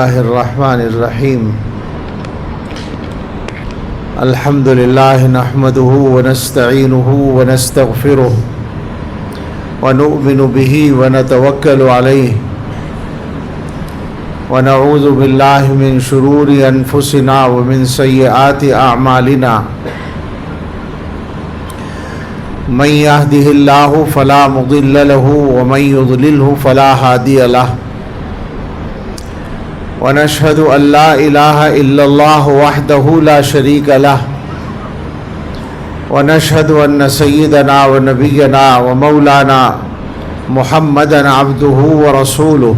الله الرحمن الرحيم الحمد لله نحمده ونستعينه ونستغفره ونؤمن به ونتوكل عليه ونعوذ بالله من شرور أنفسنا ومن سيئات أعمالنا من يهده الله فلا مضل له ومن يضلله فلا هادي له ونشهد أن لا إله إلا الله وحده لا شريك له ونشهد أن سيدنا ونبينا ومولانا محمدا عبده ورسوله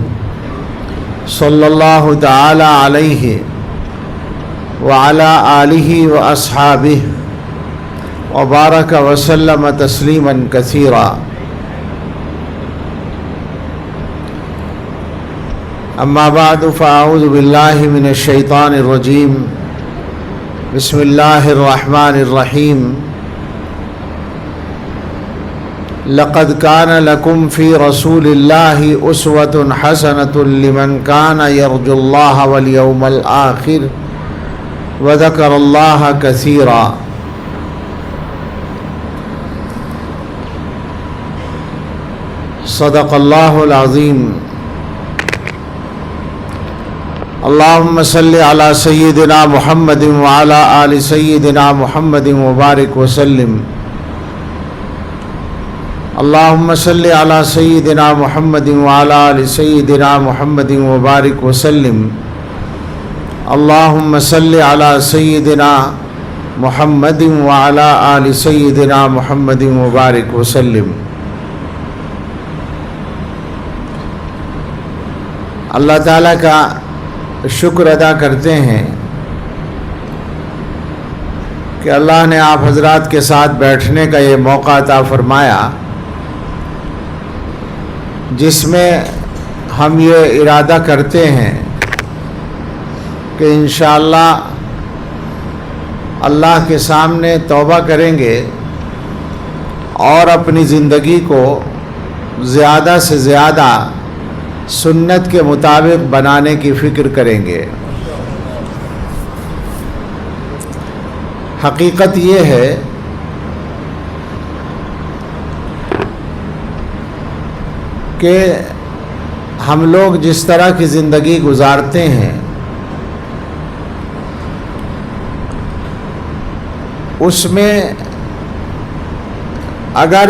صلى الله تعالى عليه وعلى آله وأصحابه وبارك وسلم تسليما كثيرا. أما بعد فأعوذ بالله من الشيطان الرجيم. بسم الله الرحمن الرحيم. لقد كان لكم في رسول الله أسوة حسنة لمن كان يرجو الله واليوم الآخر وذكر الله كثيرا. صدق الله العظيم. اللهم صل على سيدنا محمد وعلى آل سيدنا محمد وبارك وسلم. اللهم صل على سيدنا محمد وعلى آل سيدنا محمد وبارك وسلم. اللهم صل على سيدنا محمد وعلى آل سيدنا محمد وبارك وسلم. اللہ تعالیٰ کا شکر ادا کرتے ہیں کہ اللہ نے آپ حضرات کے ساتھ بیٹھنے کا یہ موقع عطا فرمایا جس میں ہم یہ ارادہ کرتے ہیں کہ انشاءاللہ اللہ کے سامنے توبہ کریں گے اور اپنی زندگی کو زیادہ سے زیادہ سنت کے مطابق بنانے کی فکر کریں گے. حقیقت یہ ہے کہ ہم لوگ جس طرح کی زندگی گزارتے ہیں اس میں اگر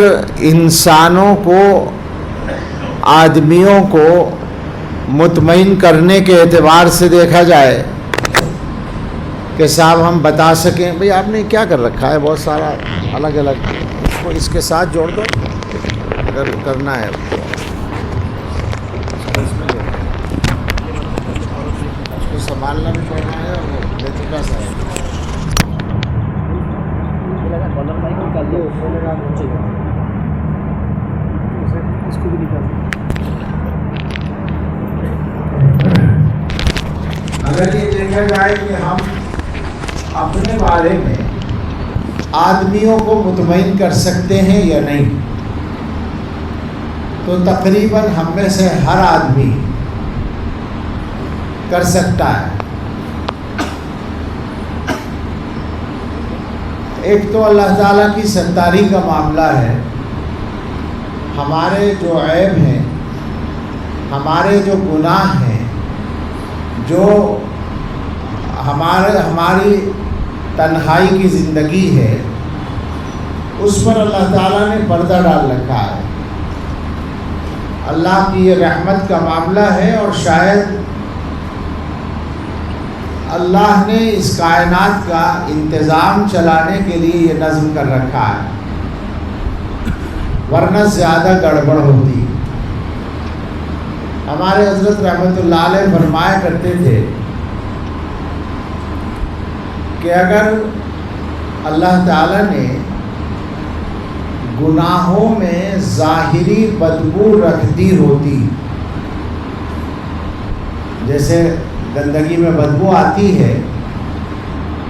انسانوں کو آدمیوں کو مطمئن کرنے کے اعتبار سے دیکھا جائے کہ صاحب ہم بتا سکیں بھئی آپ نے کیا کر رکھا ہے بہت سارا الگ الگ اس کو اس کے ساتھ جوڑ دو اگر کرنا ہے اس کو سنبھالنا بھی پڑنا ہے اور وہ بے چکا سا ہے اس کو بھی نکال. اگر یہ دیکھا جائے کہ ہم اپنے بارے میں آدمیوں کو مطمئن کر سکتے ہیں یا نہیں تو تقریباً ہم میں سے ہر آدمی کر سکتا ہے. ایک تو اللہ تعالیٰ کی ستاری کا معاملہ ہے. ہمارے جو عیب ہیں ہمارے جو گناہ ہیں جو ہماری تنہائی کی زندگی ہے اس پر اللہ تعالیٰ نے پردہ ڈال رکھا ہے. اللہ کی یہ رحمت کا معاملہ ہے اور شاید اللہ نے اس کائنات کا انتظام چلانے کے لیے یہ نظم کر رکھا ہے ورنہ زیادہ گڑبڑ ہوتی. ہمارے حضرت رحمۃ اللہ علیہ فرمایا کرتے تھے کہ اگر اللہ تعالیٰ نے گناہوں میں ظاہری بدبو رکھ دی ہوتی جیسے گندگی میں بدبو آتی ہے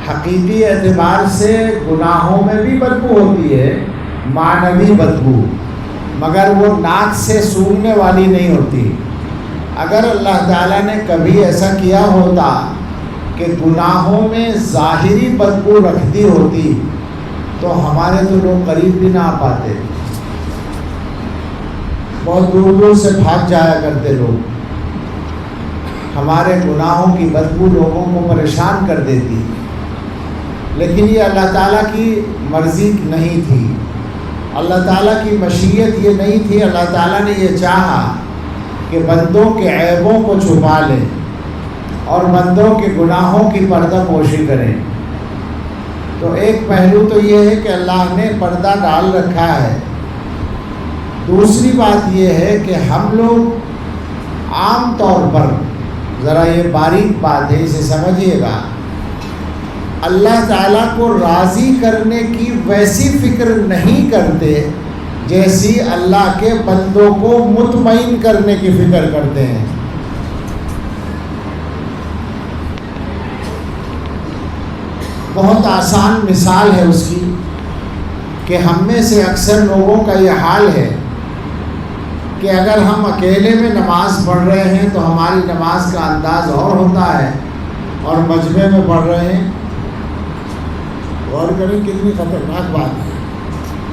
حقیقی اعتبار سے گناہوں میں بھی بدبو ہوتی ہے معنوی بدبو مگر وہ ناک سے سونگنے والی نہیں ہوتی. اگر اللہ تعالیٰ نے کبھی ایسا کیا ہوتا کہ گناہوں میں ظاہری بدبو رکھ دی ہوتی تو ہمارے تو لوگ قریب بھی نہ آ پاتے، بہت دور دور سے بھاگ جایا کرتے لوگ، ہمارے گناہوں کی بدبو لوگوں کو پریشان کر دیتی۔ لیکن یہ اللہ تعالیٰ کی مرضی نہیں تھی، اللہ تعالیٰ کی مشیت یہ نہیں تھی۔ اللہ تعالیٰ نے یہ چاہا کہ بندوں کے عیبوں کو چھپا لیں اور بندوں کے گناہوں کی پردہ پوشی کریں۔ تو ایک پہلو تو یہ ہے کہ اللہ نے پردہ ڈال رکھا ہے۔ دوسری بات یہ ہے کہ ہم لوگ عام طور پر، ذرا یہ باریک بات ہے، اسے سمجھیے گا، اللہ تعالیٰ کو راضی کرنے کی ویسی فکر نہیں کرتے جیسی اللہ کے بندوں کو مطمئن کرنے کی فکر کرتے ہیں۔ بہت آسان مثال ہے اس کی کہ ہم میں سے اکثر لوگوں کا یہ حال ہے کہ اگر ہم اکیلے میں نماز پڑھ رہے ہیں تو ہماری نماز کا انداز اور ہوتا ہے، اور مجمع میں پڑھ رہے ہیں، غور کریں کتنی خطرناک بات ہے،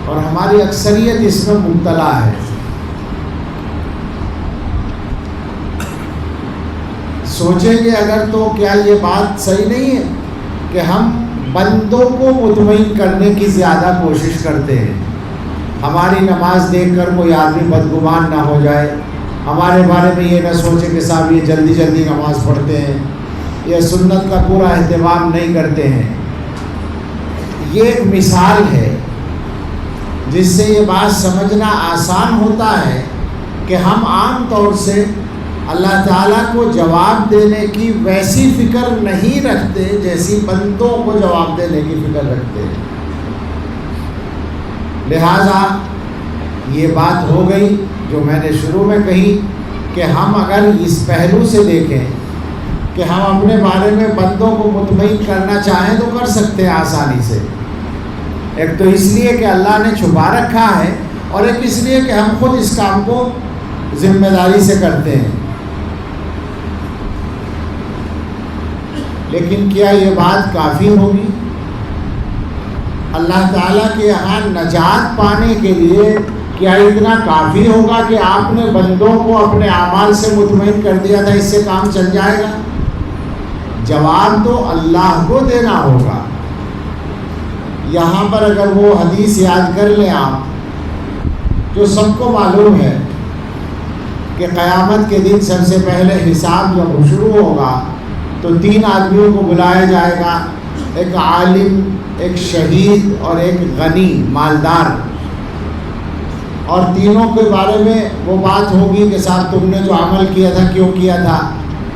اور ہماری اکثریت اس میں مبتلا ہے۔ سوچیں گے اگر تو کیا یہ بات صحیح نہیں ہے کہ ہم بندوں کو مطمئن کرنے کی زیادہ کوشش کرتے ہیں، ہماری نماز دیکھ کر کوئی آدمی بدگمان نہ ہو جائے، ہمارے بارے میں یہ نہ سوچے کہ صاحب یہ جلدی جلدی نماز پڑھتے ہیں، یہ سنت کا پورا اہتمام نہیں کرتے ہیں۔ یہ ایک مثال ہے جس سے یہ بات سمجھنا آسان ہوتا ہے کہ ہم عام طور سے اللہ تعالیٰ کو جواب دینے کی ویسی فکر نہیں رکھتے جیسی بندوں کو جواب دینے کی فکر رکھتے ہیں۔ لہٰذا یہ بات ہو گئی جو میں نے شروع میں کہی کہ ہم اگر اس پہلو سے دیکھیں کہ ہم اپنے بارے میں بندوں کو مطمئن کرنا چاہیں تو کر سکتے ہیں آسانی سے۔ ایک تو اس لیے کہ اللہ نے چھپا رکھا ہے، اور ایک اس لیے کہ ہم خود اس کام کو ذمہ داری سے کرتے ہیں۔ لیکن کیا یہ بات کافی ہوگی؟ اللہ تعالیٰ کے یہاں نجات پانے کے لیے کیا اتنا کافی ہوگا کہ آپ نے بندوں کو اپنے اعمال سے مطمئن کر دیا تھا اس سے کام چل جائے گا؟ جواب تو اللہ کو دینا ہوگا۔ یہاں پر اگر وہ حدیث یاد کر لیں آپ، جو سب کو معلوم ہے کہ قیامت کے دن سب سے پہلے حساب جب شروع ہوگا تو 3 آدمیوں کو بلایا جائے گا، ایک عالم، ایک شہید اور ایک غنی مالدار، اور تینوں کے بارے میں وہ بات ہوگی کہ صاحب تم نے جو عمل کیا تھا کیوں کیا تھا؟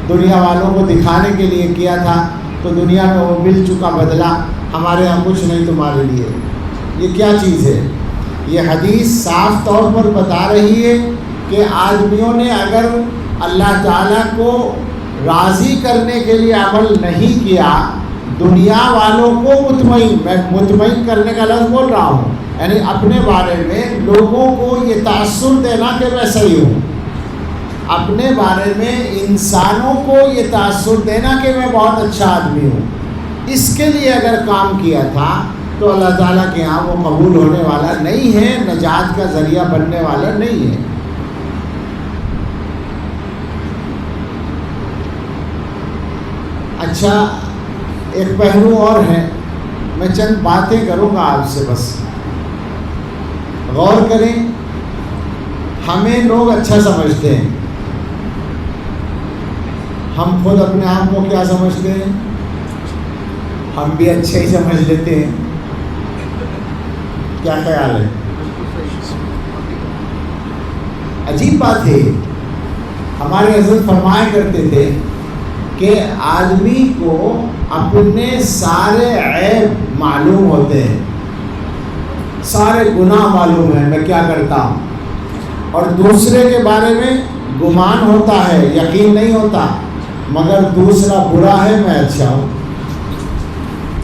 دنیا والوں کو دکھانے کے لیے کیا تھا، تو دنیا میں وہ مل چکا بدلہ، ہمارے یہاں کچھ نہیں تمہارے لیے۔ یہ کیا چیز ہے؟ یہ حدیث صاف طور پر بتا رہی ہے کہ آدمیوں نے اگر اللہ تعالیٰ کو راضی کرنے کے لیے عمل نہیں کیا، دنیا والوں کو میں مطمئن کرنے کا لفظ بول رہا ہوں، یعنی اپنے بارے میں لوگوں کو یہ تاثر دینا کہ میں صحیح ہوں، اپنے بارے میں انسانوں کو یہ تاثر دینا کہ میں بہت اچھا آدمی ہوں، اس کے لیے اگر کام کیا تھا تو اللہ تعالیٰ کے یہاں وہ قبول ہونے والا نہیں ہے، نجات کا ذریعہ بننے والا نہیں ہے۔ اچھا، ایک پہلو اور ہے، میں چند باتیں کروں گا آپ سے، بس غور کریں۔ ہمیں لوگ اچھا سمجھتے ہیں، ہم خود اپنے آپ کو کیا سمجھتے ہیں؟ ہم بھی اچھے ہی سمجھ لیتے ہیں۔ کیا خیال ہے؟ عجیب بات ہے، ہمارے حضرت فرمایا کرتے تھے کہ آدمی کو اپنے سارے عیب معلوم ہوتے ہیں، سارے گناہ معلوم ہیں میں کیا کرتا ہوں، اور دوسرے کے بارے میں گمان ہوتا ہے، یقین نہیں ہوتا، مگر دوسرا برا ہے میں اچھا ہوں۔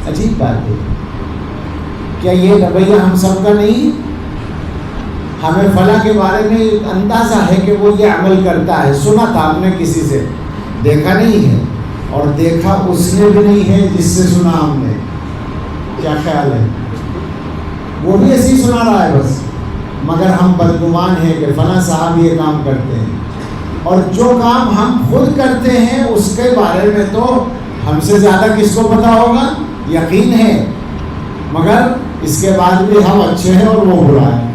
عجیب بات ہے، کیا یہ رویہ ہم سب کا نہیں؟ ہمیں فلاں کے بارے میں اندازہ ہے کہ وہ یہ عمل کرتا ہے، سنا تھا ہم نے کسی سے، دیکھا نہیں ہے، اور دیکھا اس نے بھی نہیں ہے جس سے سنا ہم نے. کیا خیال ہے؟ وہ بھی ایسے ہی سنا رہا ہے بس، مگر ہم بدگمان ہیں کہ فلاں صاحب یہ کام کرتے ہیں، اور جو کام ہم خود کرتے ہیں اس کے بارے میں تو ہم سے زیادہ کس کو پتا ہوگا؟ یقین ہے، مگر اس کے بعد بھی ہم اچھے ہیں اور وہ برا ہے.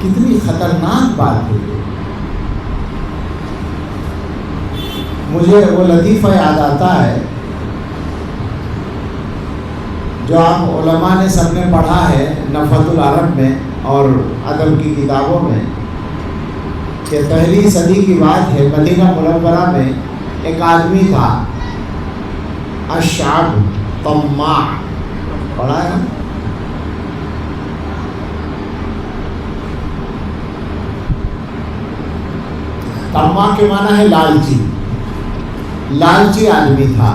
کتنی خطرناک بات ہے یہ. مجھے وہ لطیفہ یاد آتا ہے جو آپ علماء نے سب نے پڑھا ہے نفحۃ العرب میں اور ادب کی کتابوں میں، کہ پہلی صدی کی بات ہے، مدینہ منورہ میں ایک آدمی تھا، اشعب طماع، پڑھا ہے نا؟ طماع کے معنی ہے لالچی. لالچی آدمی تھا،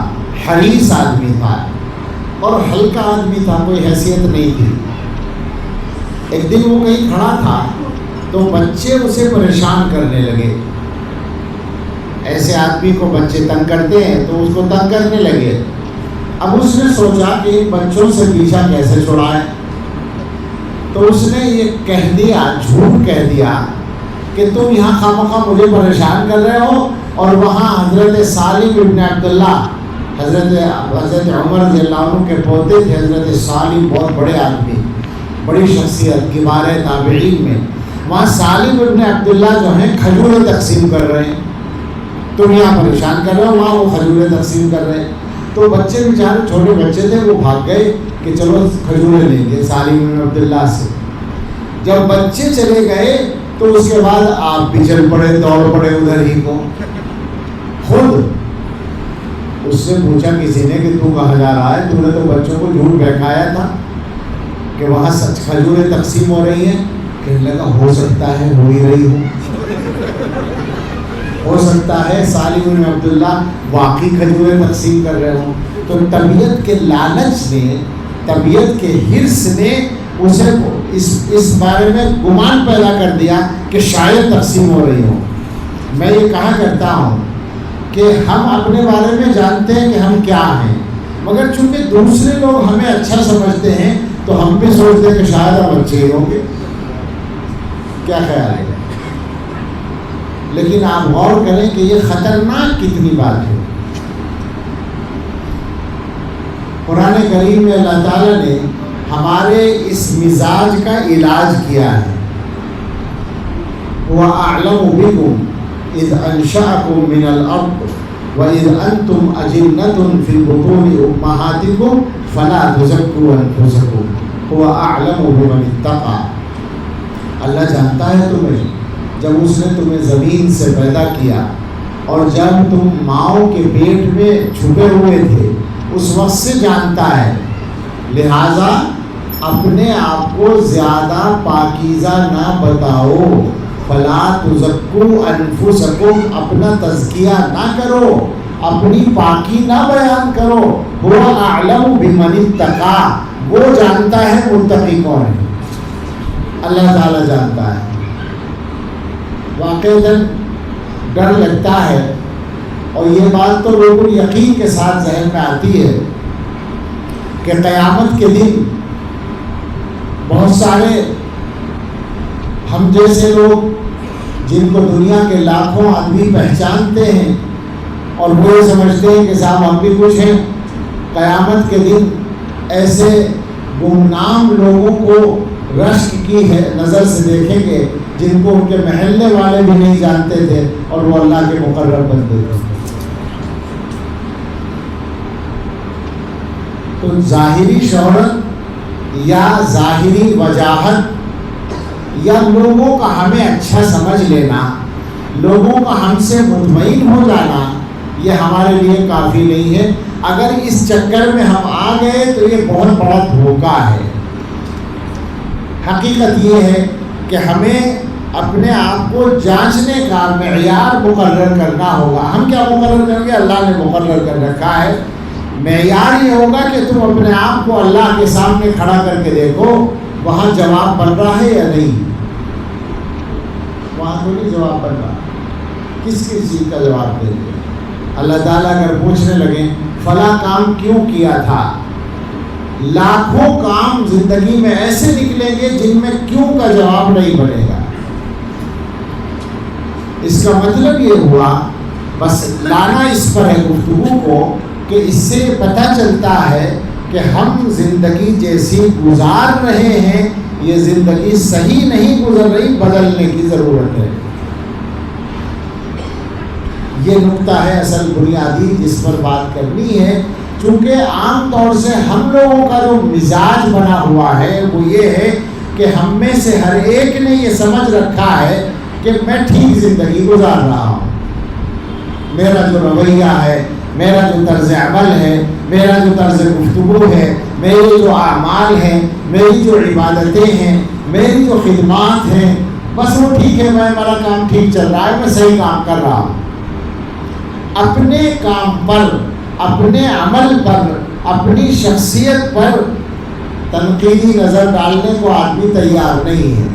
حریص آدمی تھا، اور ہلکا آدمی تھا، کوئی حیثیت نہیں تھی. ایک دن وہ کہیں کھڑا تھا تو بچے اسے پریشان کرنے لگے. ایسے آدمی کو بچے تنگ کرتے ہیں تو اس کو تنگ کرنے لگے. اب اس نے سوچا کہ ان بچوں سے پیچھا کیسے چھڑائے، تو اس نے یہ کہہ دیا، جھوٹ کہہ دیا کہ تم یہاں خواہ مجھے پریشان کر رہے ہو، اور وہاں حضرت سالم ابن عبداللہ، حضرت عمر رضی اللہ عنہ کے پوتے تھے حضرت سالم، بہت بڑے آدمی، بڑی شخصیت، کبار تابعین میں. وہاں سالم ابن عبداللہ جو ہیں کھجوریں تقسیم کر رہے ہیں، تم یہاں پریشان کر رہے ہو، وہاں وہ کھجوریں تقسیم کر رہے ہیں. تو بچے بیچارے چھوٹے بچے تھے، وہ بھاگ گئے کہ چلو کھجوریں لیں گے سالم ابن عبداللہ سے. جب بچے چلے گئے تو اس کے بعد آپ بھی چل پڑے، دوڑ پڑے ادھر ہی کو. خود اس سے پوچھا کسی نے کہ تو کہاں جا رہا ہے؟ تو نے تو بچوں کو جھوٹ بہکایا تھا کہ وہاں سچ کھجوریں تقسیم ہو رہی ہیں. کہنے لگا ہو سکتا ہے ہو ہی رہی ہوں، ہو سکتا ہے سالم بن عبداللہ واقعی کھجوریں تقسیم کر رہے ہوں. تو طبیعت کے لالچ نے، طبیعت کے حرص نے اسے اس بارے میں گمان پیدا کر دیا کہ شاید تقسیم ہو رہی ہوں. میں یہ کہا کرتا ہوں کہ ہم اپنے بارے میں جانتے ہیں کہ ہم کیا ہیں، مگر چونکہ دوسرے لوگ ہمیں اچھا سمجھتے ہیں تو ہم بھی سوچتے ہیں کہ شاید ہم اچھے ہی ہوں گے. کیا خیال ہے؟ لیکن آپ غور کریں کہ یہ خطرناک کتنی بات ہے. قرآن کریم میں اللہ تعالیٰ نے ہمارے اس مزاج کا علاج کیا ہے. وَأَعْلَمُ بِكُمْ إِذْ أَنشَأَكُم مِّنَ الْأَرْضِ وَإِذْ أَنْتُمْ أَجِنَّةٌ فِي بُطُونِ أُمَّهَاتِكُمْ فَلَا تُزَكُّوا أَنفُسَكُمْ هُوَ أَعْلَمُ بِمَنِ اتَّقَىٰ. اللہ جانتا ہے تمہیں، جب اس نے تمہیں زمین سے پیدا کیا اور جب تم ماؤں کے پیٹ میں چھپے ہوئے تھے اس وقت سے جانتا ہے. لہذا اپنے آپ کو زیادہ پاکیزہ نہ بتاؤ. فلا تزکوا انفسکم، اپنا تزکیہ نہ کرو، اپنی پاکی نہ بیان کرو. هو اعلم بمن اتقى، وہ جانتا ہے متقی کون ہے. اللہ تعالیٰ جانتا ہے. واقعتاً ڈر لگتا ہے، اور یہ بات تو بالکل یقین کے ساتھ ذہن میں آتی ہے کہ قیامت کے دن بہت سارے ہم جیسے لوگ جن کو دنیا کے لاکھوں آدمی پہچانتے ہیں اور وہ یہ سمجھتے ہیں کہ صاحب ہم بھی کچھ ہیں، قیامت کے دن ایسے گمنام لوگوں کو رشک کی ہے نظر سے دیکھیں گے جن کو ان کے محلے والے بھی نہیں جانتے تھے اور وہ اللہ کے مقرر بندے تھے. تو ظاہری شہرت یا ظاہری وجاہت یا لوگوں کا ہمیں اچھا سمجھ لینا، لوگوں کا ہم سے مطمئن ہو جانا، یہ ہمارے لیے کافی نہیں ہے. اگر اس چکر میں ہم آ گئے تو یہ بہت بڑا دھوکہ ہے. حقیقت یہ ہے کہ ہمیں اپنے آپ کو جانچنے کا معیار مقرر کرنا ہوگا. ہم کیا مقرر کریں گے؟ اللہ نے مقرر کر رکھا ہے. معیار یہ ہوگا کہ تم اپنے آپ کو اللہ کے سامنے کھڑا کر کے دیکھو، وہاں جواب بن رہا ہے یا نہیں؟ وہاں تو نہیں جواب بن رہا. کس کس چیز کا جواب دیں گے؟ اللہ تعالیٰ اگر پوچھنے لگیں فلاں کام کیوں کیا تھا، لاکھوں کام زندگی میں ایسے نکلیں گے جن میں کیوں کا جواب نہیں بنے گا. اس کا مطلب یہ ہوا، بس لانا اس پر ہے گفتگو کو، کہ اس سے پتہ چلتا ہے کہ ہم زندگی جیسی گزار رہے ہیں یہ زندگی صحیح نہیں گزر رہی، بدلنے کی ضرورت ہے. یہ نقطہ ہے اصل بنیادی جس پر بات کرنی ہے. چونکہ عام طور سے ہم لوگوں کا جو مزاج بنا ہوا ہے وہ یہ ہے کہ ہم میں سے ہر ایک نے یہ سمجھ رکھا ہے کہ میں ٹھیک زندگی گزار رہا ہوں. میرا جو رویہ ہے، میرا جو طرز عمل ہے، میرا جو طرز گفتگو ہے، میرے جو اعمال ہیں، میری جو عبادتیں ہیں، میری جو خدمات ہیں، بس وہ ٹھیک ہے، میرا کام ٹھیک چل رہا ہے، میں صحیح کام کر رہا ہوں. اپنے کام پر، اپنے عمل پر، اپنی شخصیت پر تنقیدی نظر ڈالنے کو آدمی تیار نہیں ہے.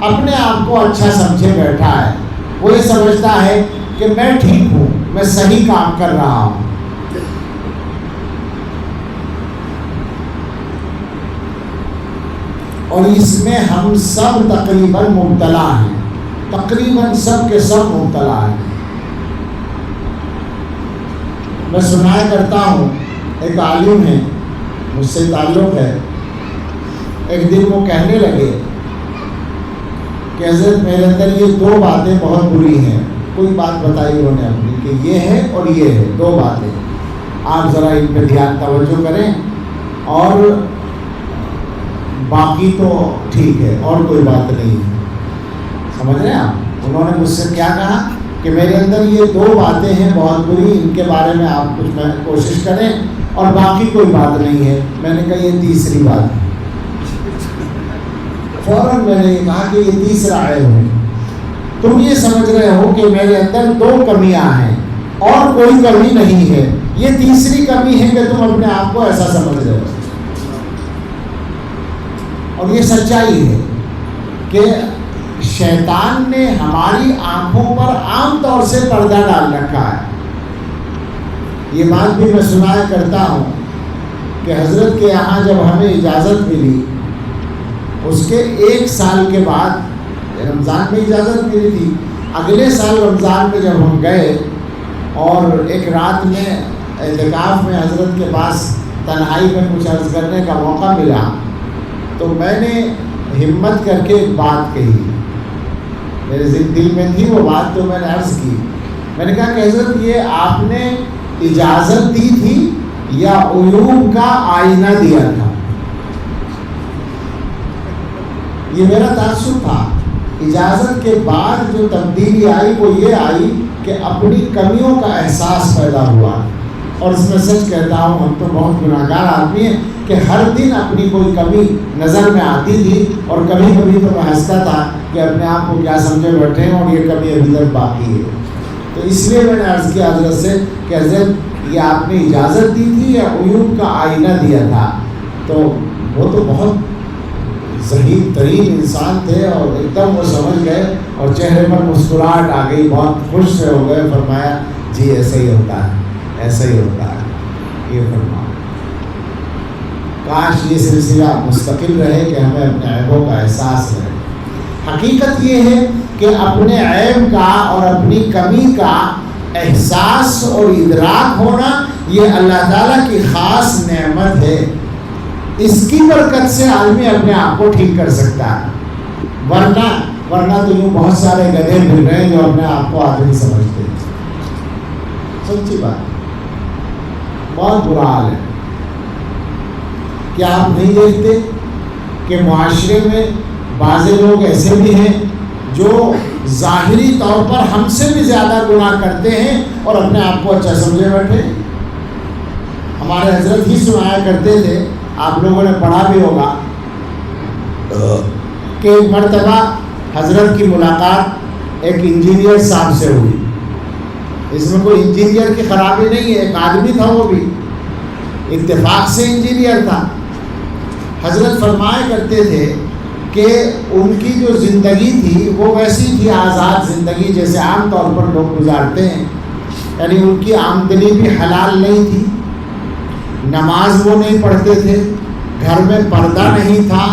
اپنے آپ کو اچھا سمجھے بیٹھا ہے. وہ یہ سمجھتا ہے کہ میں ٹھیک ہوں، میں صحیح کام کر رہا ہوں. اور اس میں ہم سب تقریباً مبتلا ہیں، تقریباً سب کے سب مبتلا ہیں. میں سنایا کرتا ہوں، ایک عالم ہے، مجھ سے تعلق ہے. ایک دن وہ کہنے لگے کہ حضرت میرے اندر یہ دو باتیں بہت بری ہیں. کوئی بات بتائی انہوں نے اپنی کہ یہ ہے اور یہ ہے، دو باتیں، آپ ذرا ان پہ دھیان توجہ کریں، اور باقی تو ٹھیک ہے اور کوئی بات نہیں ہے. سمجھ رہے ہیں آپ؟ انہوں نے مجھ سے کیا کہا کہ میرے اندر یہ دو باتیں ہیں بہت بری، ان کے بارے میں آپ کچھ میں کوشش کریں، اور باقی کوئی بات نہیں ہے. میں نے کہا یہ تیسری بات ہے. فوراً میں نے کہا کہ یہ تیسرا عیب ہے. تم یہ سمجھ رہے ہو کہ میرے اندر دو کمیاں ہیں اور کوئی کمی نہیں ہے، یہ تیسری کمی ہے کہ تم اپنے آپ کو ایسا سمجھ رہے ہو. اور یہ سچائی ہے کہ شیطان نے ہماری آنکھوں پر عام طور سے پردہ ڈال رکھا ہے. یہ بات بھی میں سنایا کرتا ہوں کہ حضرت کے یہاں جب ہمیں اجازت ملی، اس کے 1 سال کے بعد، رمضان میں اجازت ملی تھی، اگلے سال رمضان میں جب ہم گئے اور ایک رات میں اعتکاف میں حضرت کے پاس تنہائی میں کچھ عرض کرنے کا موقع ملا، تو میں نے ہمت کر کے ایک بات کہی. میرے دل میں تھی وہ بات، تو میں نے عرض کی. میں نے کہا کہ حضرت یہ آپ نے اجازت دی تھی یا عیوب کا آئینہ دیا تھا؟ یہ میرا تاثر تھا. اجازت کے بعد جو تبدیلی آئی وہ یہ آئی کہ اپنی کمیوں کا احساس پیدا ہوا. اور اس میں سچ کہتا ہوں، ہم تو بہت گناہگار آدمی ہیں کہ ہر دن اپنی کوئی کمی نظر میں آتی تھی، اور کبھی کبھی تو میں ہنستا تھا کہ اپنے آپ کو کیا سمجھے بیٹھے ہیں اور یہ کمی ابھی تک باقی ہے. تو اس لیے میں نے عرض کیا حضرت سے کہ حضرت یہ آپ نے اجازت دی تھی یا عیوب کا آئینہ دیا تھا؟ تو وہ تو بہت ذہین ترین انسان تھے، اور ایک دم وہ سمجھ گئے اور چہرے پر مسکراہٹ آ گئی، بہت خوش سے ہو گئے. فرمایا جی ایسا ہی ہوتا ہے، ایسا ہی ہوتا ہے. یہ فرمایا کاش یہ سلسلہ مستقل رہے کہ ہمیں اپنے عیبوں کا احساس رہے. حقیقت یہ ہے کہ اپنے عیب کا اور اپنی کمی کا احساس اور ادراک ہونا یہ اللہ تعالیٰ کی خاص نعمت ہے. اس کی برکت سے آدمی اپنے آپ کو ٹھیک کر سکتا ہے، ورنہ تو یوں بہت سارے گدھے مل رہے ہیں جو اپنے آپ کو آدمی سمجھتے ہیں. سچی بات، بہت برا حال ہے. کیا آپ نہیں دیکھتے کہ معاشرے میں بعض لوگ ایسے بھی ہیں جو ظاہری طور پر ہم سے بھی زیادہ گناہ کرتے ہیں اور اپنے آپ کو اچھا سمجھے بیٹھے؟ ہمارے حضرت ہی سنایا کرتے تھے، آپ لوگوں نے پڑھا بھی ہوگا کہ ایک مرتبہ حضرت کی ملاقات ایک انجینئر صاحب سے ہوئی. اس میں کوئی انجینئر کی خرابی نہیں ہے، ایک آدمی تھا، وہ بھی اتفاق سے انجینئر تھا. حضرت فرمایا کرتے تھے کہ ان کی جو زندگی تھی وہ ویسی تھی آزاد زندگی جیسے عام طور پر لوگ گزارتے ہیں، یعنی ان کی آمدنی بھی حلال نہیں تھی، نماز وہ نہیں پڑھتے تھے، گھر میں پردہ نہیں تھا،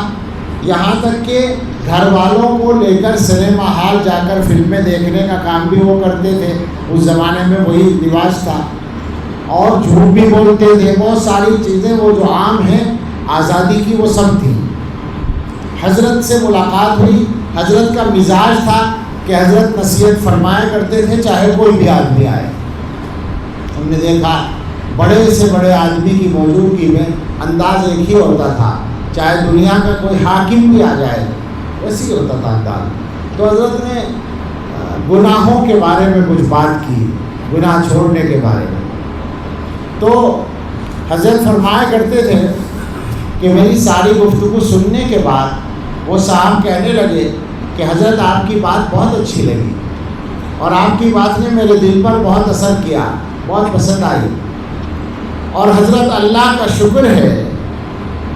یہاں تک کہ گھر والوں کو لے کر سنیما ہال جا کر فلمیں دیکھنے کا کام بھی وہ کرتے تھے، اس زمانے میں وہی رواج تھا، اور جھوٹ بھی بولتے تھے، بہت ساری چیزیں وہ جو عام ہیں آزادی کی وہ سب تھیں۔ حضرت سے ملاقات ہوئی، حضرت کا مزاج تھا کہ حضرت نصیحت فرمایا کرتے تھے چاہے کوئی بھی آدمی آئے۔ ہم نے دیکھا بڑے سے بڑے آدمی کی موجودگی میں انداز ایک ہی ہوتا تھا، چاہے دنیا کا کوئی حاکم بھی آ جائے ویسے ہی ہوتا تھا انداز۔ تو حضرت نے گناہوں کے بارے میں کچھ بات کی، گناہ چھوڑنے کے بارے میں، تو حضرت فرمایا کرتے تھے کہ میری ساری گفتگو سننے کے بعد وہ صاحب کہنے لگے کہ حضرت آپ کی بات بہت اچھی لگی اور آپ کی بات نے میرے دل پر بہت اثر کیا، بہت پسند آئی، اور حضرت اللہ کا شکر ہے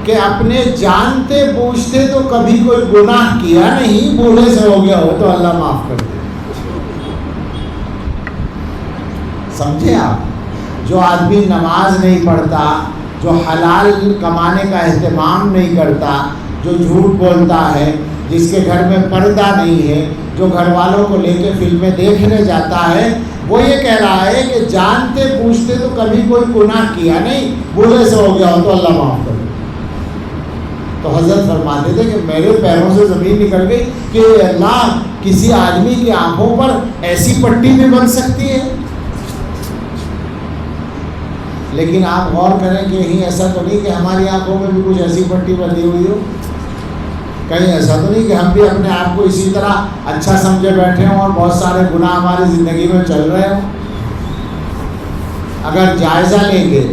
کہ اپنے جانتے بوجھتے تو کبھی کوئی گناہ کیا نہیں، بوڑھے سے ہو گیا ہو تو اللہ معاف کر دے۔ سمجھے آپ؟ جو آدمی نماز نہیں پڑھتا، جو حلال کمانے کا اہتمام نہیں کرتا، جو جھوٹ بولتا ہے، جس کے گھر میں پردہ نہیں ہے، جو گھر والوں کو لے کے فلمیں دیکھنے جاتا ہے، وہ یہ کہہ رہا ہے کہ جانتے پوچھتے تو کبھی کوئی گناہ کیا نہیں، بوڑھے سے ہو گیا ہو تو اللہ معاف کر دے۔ تو حضرت فرماتے تھے کہ میرے پیروں سے زمین نکل گئی کہ اللہ، کسی آدمی کی آنکھوں پر ایسی پٹی بھی بن سکتی ہے؟ لیکن آپ غور کریں کہ کہیں ایسا تو نہیں کہ ہماری آنکھوں میں بھی کچھ ایسی پٹی بندھی ہوئی ہو، کہیں ایسا تو نہیں کہ ہم بھی اپنے آپ کو اسی طرح اچھا سمجھے بیٹھے ہوں اور بہت سارے گناہ ہماری زندگی میں چل رہے ہوں۔ اگر جائزہ لیں گے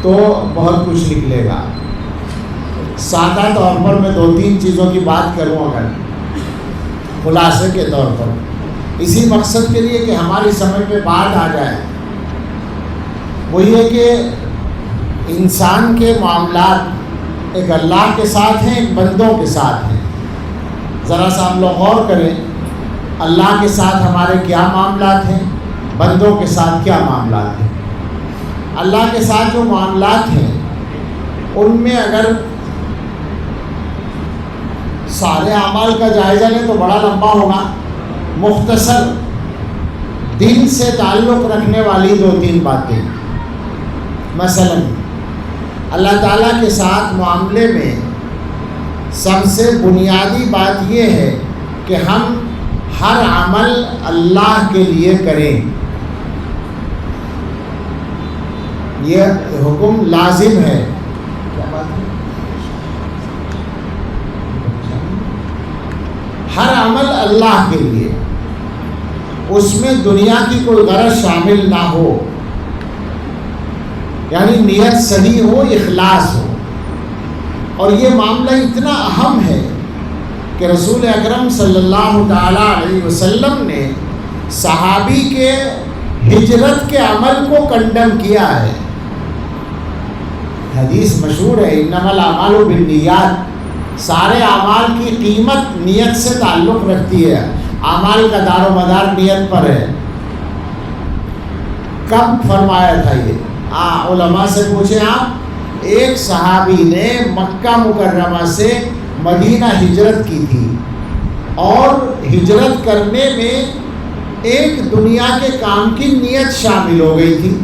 تو بہت کچھ نکلے گا۔ سادہ طور پر میں 2-3 چیزوں کی بات کروں اگر خلاصے کے طور پر، اسی مقصد کے لیے کہ ہماری سمجھ میں بات آ جائے، وہ یہ کہ انسان کے معاملات ایک اللہ کے ساتھ ہیں، ایک بندوں کے ساتھ ہیں۔ ذرا سا ہم لوگ غور کریں، اللہ کے ساتھ ہمارے کیا معاملات ہیں، بندوں کے ساتھ کیا معاملات ہیں۔ اللہ کے ساتھ جو معاملات ہیں ان میں اگر سارے اعمال کا جائزہ لیں تو بڑا لمبا ہوگا، مختصر دل سے تعلق رکھنے والی 2-3 باتیں۔ مثلا اللہ تعالیٰ کے ساتھ معاملے میں سب سے بنیادی بات یہ ہے کہ ہم ہر عمل اللہ کے لیے کریں، یہ حکم لازم ہے۔ ہر عمل اللہ کے لیے، اس میں دنیا کی کوئی غرض شامل نہ ہو، یعنی نیت صحیح ہو، اخلاص ہو۔ اور یہ معاملہ اتنا اہم ہے کہ رسول اکرم صلی اللہ تعالیٰ علیہ وسلم نے صحابی کے ہجرت کے عمل کو کنڈم کیا ہے۔ حدیث مشہور ہے، انما الاعمال بالنیات، سارے اعمال کی قیمت نیت سے تعلق رکھتی ہے، اعمال کا دار و مدار نیت پر ہے۔ کب فرمایا تھا یہ؟ علماء سے پوچھیں آپ، ایک صحابی نے مکہ مکرمہ سے مدینہ ہجرت کی تھی، اور ہجرت کرنے میں ایک دنیا کے کام کی نیت شامل ہو گئی تھی۔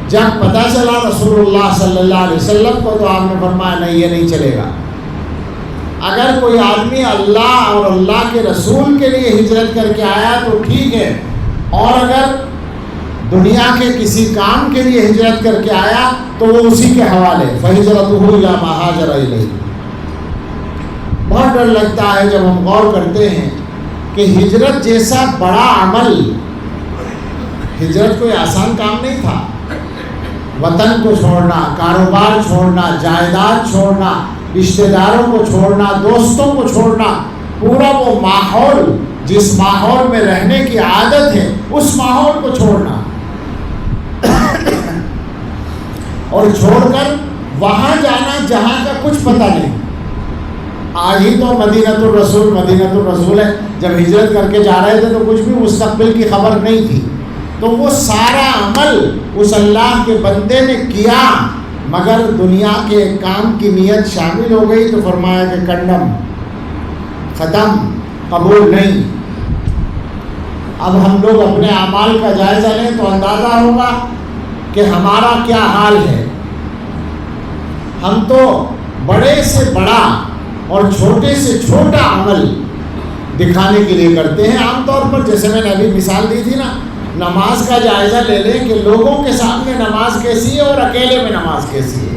جب پتہ چلا رسول اللہ صلی اللہ علیہ وسلم کو تو آپ نے فرمایا نہیں، یہ نہیں چلے گا۔ اگر کوئی آدمی اللہ اور اللہ کے رسول کے لیے ہجرت کر کے آیا تو ٹھیک ہے، اور اگر دنیا کے کسی کام کے لیے ہجرت کر کے آیا تو وہ اسی کے حوالے، فَهِجْرَتُهُ إِلَىٰ مَا هَاجَرَ إِلَيْهِ۔ بہت ڈر لگتا ہے جب ہم غور کرتے ہیں کہ ہجرت جیسا بڑا عمل، ہجرت کوئی آسان کام نہیں تھا۔ وطن کو چھوڑنا، کاروبار چھوڑنا، جائیداد چھوڑنا، رشتہ داروں کو چھوڑنا، دوستوں کو چھوڑنا، پورا وہ ماحول جس ماحول میں رہنے کی عادت ہے اس ماحول کو چھوڑنا، اور چھوڑ کر وہاں جانا بعد جہاں کا کچھ پتہ نہیں. آج ہی تو مدینۃ الرسول ہے. جب ہجرت کر کے جا رہے تھے تو کچھ بھی مستقبل کی خبر نہیں تھی. تو وہ سارا عمل اس اللہ کے بندے نے کیا، مگر دنیا کے ایک کام کی نیت شامل ہو گئی تو فرمایا کہ کنڈم، ختم، قبول نہیں. اب ہم لوگ اپنے اعمال کا جائزہ لیں تو اندازہ ہوگا کہ ہمارا کیا حال ہے. ہم تو بڑے سے بڑا اور چھوٹے سے چھوٹا عمل دکھانے کے لیے کرتے ہیں. عام طور پر جیسے میں نے ابھی مثال دی تھی نا، نماز کا جائزہ لے لیں کہ لوگوں کے سامنے نماز کیسی ہے اور اکیلے میں نماز کیسی ہے.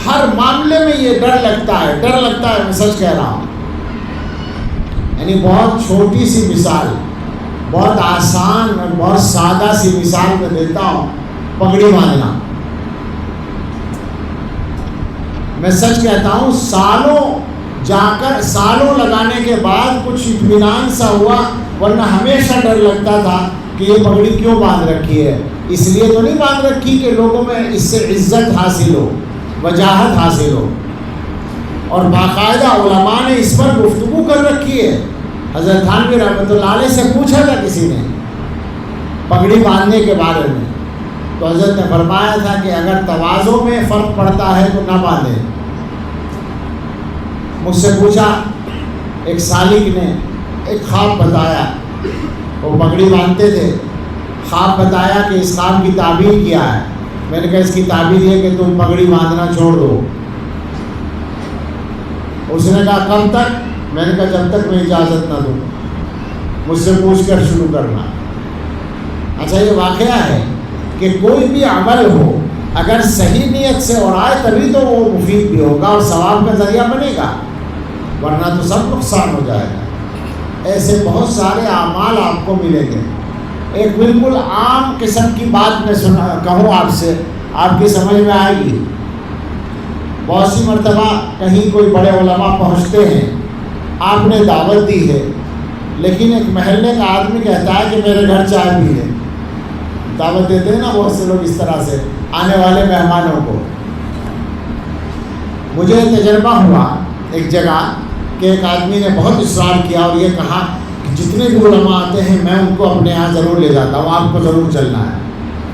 ہر معاملے میں یہ ڈر لگتا ہے. میں سچ کہہ رہا ہوں. یعنی بہت چھوٹی سی مثال، بہت آسان اور بہت سادہ سی مثال میں دیتا ہوں. پگڑی باندھنا، میں سچ کہتا ہوں سالوں لگانے کے بعد کچھ اطمینان سا ہوا، ورنہ ہمیشہ ڈر لگتا تھا کہ یہ پگڑی کیوں باندھ رکھی ہے. اس لیے تو نہیں باندھ رکھی کہ لوگوں میں اس سے عزت حاصل ہو، وجاہت حاصل ہو. اور باقاعدہ علماء نے اس پر گفتگو کر رکھی ہے. حضرت تھانوی رحمۃ اللہ علیہ سے پوچھا تھا کسی نے پگڑی باندھنے کے بارے میں، تو حضرت نے فرمایا تھا کہ اگر تواضع میں فرق پڑتا ہے تو نہ باندھیں. مجھ سے پوچھا ایک سالک نے، ایک خواب بتایا. وہ پگڑی باندھتے تھے. خواب بتایا کہ اس کام کی تعبیر کیا ہے. میں نے کہا اس کی تعبیر یہ کہ تم پگڑی باندھنا چھوڑ دو. اس نے کہا کب تک؟ میں نے کہا جب تک میں اجازت نہ دوں. مجھ سے پوچھ کر شروع کرنا. اچھا، یہ واقعہ ہے کہ کوئی بھی عمل ہو اگر صحیح نیت سے اور آئے تبھی تو وہ مفید بھی ہوگا اور ثواب کا ذریعہ بنے گا، ورنہ تو سب نقصان ہو جائے گا. ایسے بہت سارے اعمال آپ کو ملیں گے. ایک بالکل عام قسم کی بات میں کہوں آپ سے، آپ کی سمجھ میں آئے گی. بہت سی مرتبہ کہیں کوئی بڑے علماء پہنچتے ہیں، آپ نے دعوت دی ہے، لیکن ایک محلے کا آدمی کہتا ہے کہ میرے گھر چائے بھی ہے. دعوت دیتے ہیں نا بہت سے لوگ اس طرح سے آنے والے مہمانوں کو. مجھے تجربہ ہوا ایک جگہ کہ ایک آدمی نے بہت اصرار کیا اور یہ کہا کہ جتنے بھی علماء آتے ہیں میں ان کو اپنے یہاں ضرور لے جاتا ہوں، آپ کو ضرور چلنا ہے.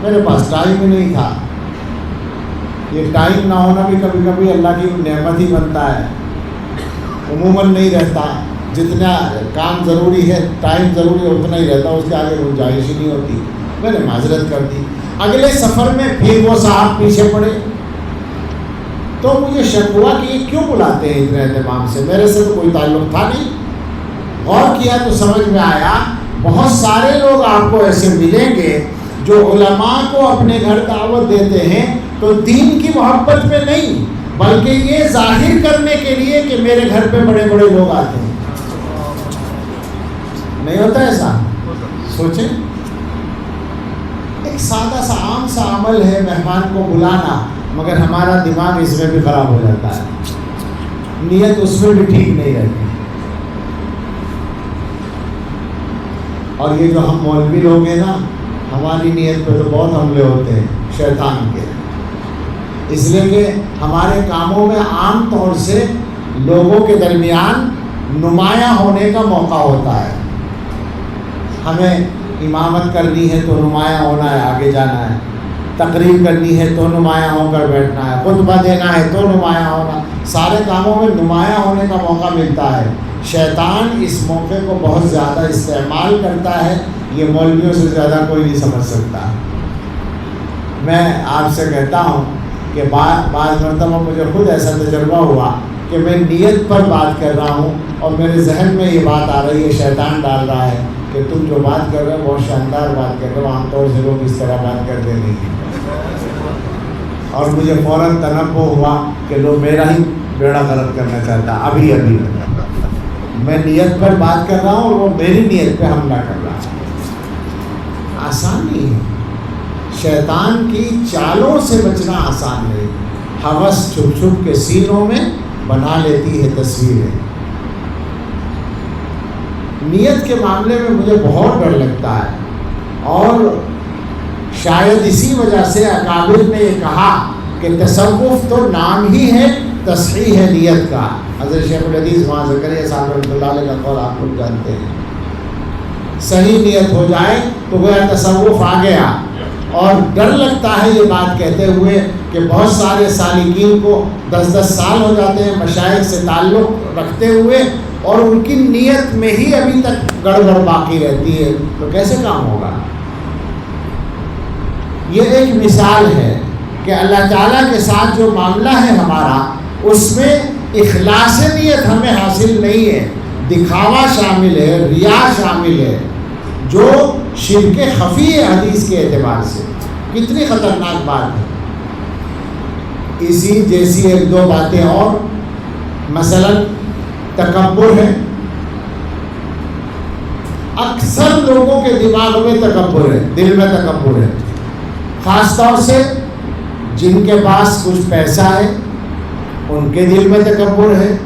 میرے پاس ٹائم ہی نہیں تھا. یہ ٹائم نہ ہونا بھی کبھی کبھی اللہ کی نعمت ہی بنتا ہے. عموماً نہیں رہتا. جتنا کام ضروری ہے، ٹائم ضروری ہے، اتنا ہی رہتا، اس کے آگے گنجائش ہی نہیں ہوتی. میں نے معذرت کر دی. اگلے سفر میں پھر وہ صاحب پیچھے پڑے تو مجھے شک ہوا کہ یہ کیوں بلاتے ہیں اتنے اہتمام سے. میرے سے تو کوئی تعلق تھا نہیں. غور کیا تو سمجھ میں آیا بہت سارے لوگ آپ کو ایسے ملیں گے جو علماء کو اپنے گھر دعوت دیتے ہیں تو دین کی محبت میں نہیں، بلکہ یہ ظاہر کرنے کے لیے کہ میرے گھر پہ بڑے بڑے لوگ آتے ہیں. نہیں ہوتا ایسا؟ سوچیں، ایک سادہ سا عام سا عمل ہے مہمان کو بلانا، مگر ہمارا دماغ اس میں بھی خراب ہو جاتا ہے. نیت اس میں بھی ٹھیک نہیں رہتی. اور یہ جو ہم مولوی لوگ ہیں نا، ہماری نیت پہ تو بہت حملے ہوتے ہیں شیطان کے. اس لیے کہ ہمارے کاموں میں عام طور سے لوگوں کے درمیان نمایاں ہونے کا موقع ہوتا ہے. ہمیں امامت کرنی ہے تو نمایاں ہونا ہے، آگے جانا ہے. تقریر کرنی ہے تو نمایاں ہو کر بیٹھنا ہے. خطبہ دینا ہے تو نمایاں ہونا. سارے کاموں میں نمایاں ہونے کا موقع ملتا ہے. شیطان اس موقع کو بہت زیادہ استعمال کرتا ہے. یہ مولویوں سے زیادہ کوئی نہیں سمجھ سکتا. میں آپ سے کہتا ہوں کہ بعض مرتبہ مجھے خود ایسا تجربہ ہوا کہ میں نیت پر بات کر رہا ہوں اور میرے ذہن میں یہ بات آ رہی ہے، شیطان ڈال رہا ہے کہ تم جو بات کر رہے ہو بہت شاندار بات کر رہے ہو، عام طور سے لوگ اس طرح بات کرتے نہیں ہیں. اور مجھے فوراً تنبہ ہوا کہ لوگ میرا ہی بیڑا غرق کرنا چاہتا. ابھی میں نیت پر بات کر رہا ہوں اور وہ میری نیت پہ حملہ کر رہا ہے. آسان نہیں ہے. شیطان کی چالوں سے بچنا آسان نہیں. ہوس چھپ چھپ کے سینوں میں بنا لیتی ہے تصویریں. نیت کے معاملے میں مجھے بہت ڈر لگتا ہے، اور شاید اسی وجہ سے اکابر نے یہ کہا کہ تصوف تو نام ہی ہے تصحیح نیت کا. حضرت شیخ الحدیث وہاں زکریا صاحب رحمۃ اللہ علیہ کا قول آپ لوگ جانتے ہیں. صحیح نیت ہو جائے تو گویا تصوف آ گیا. اور ڈر لگتا ہے یہ بات کہتے ہوئے کہ بہت سارے سالکین کو 10 سال ہو جاتے ہیں مشائخ سے تعلق رکھتے ہوئے اور ان کی نیت میں ہی ابھی تک گڑبڑ باقی رہتی ہے، تو کیسے کام ہوگا؟ یہ ایک مثال ہے کہ اللہ تعالیٰ کے ساتھ جو معاملہ ہے ہمارا، اس میں اخلاص نیت ہمیں حاصل نہیں ہے، دکھاوا شامل ہے، ریا شامل ہے، جو شرک خفی ہے حدیث کے اعتبار سے. کتنی خطرناک بات ہے. اسی جیسی 1-2 باتیں اور، مثلا تکبر ہے. اکثر لوگوں کے دماغ میں تکبر ہے، دل میں تکبر ہے، خاص طور سے جن کے پاس کچھ پیسہ ہے ان کے دل میں تکبر ہے،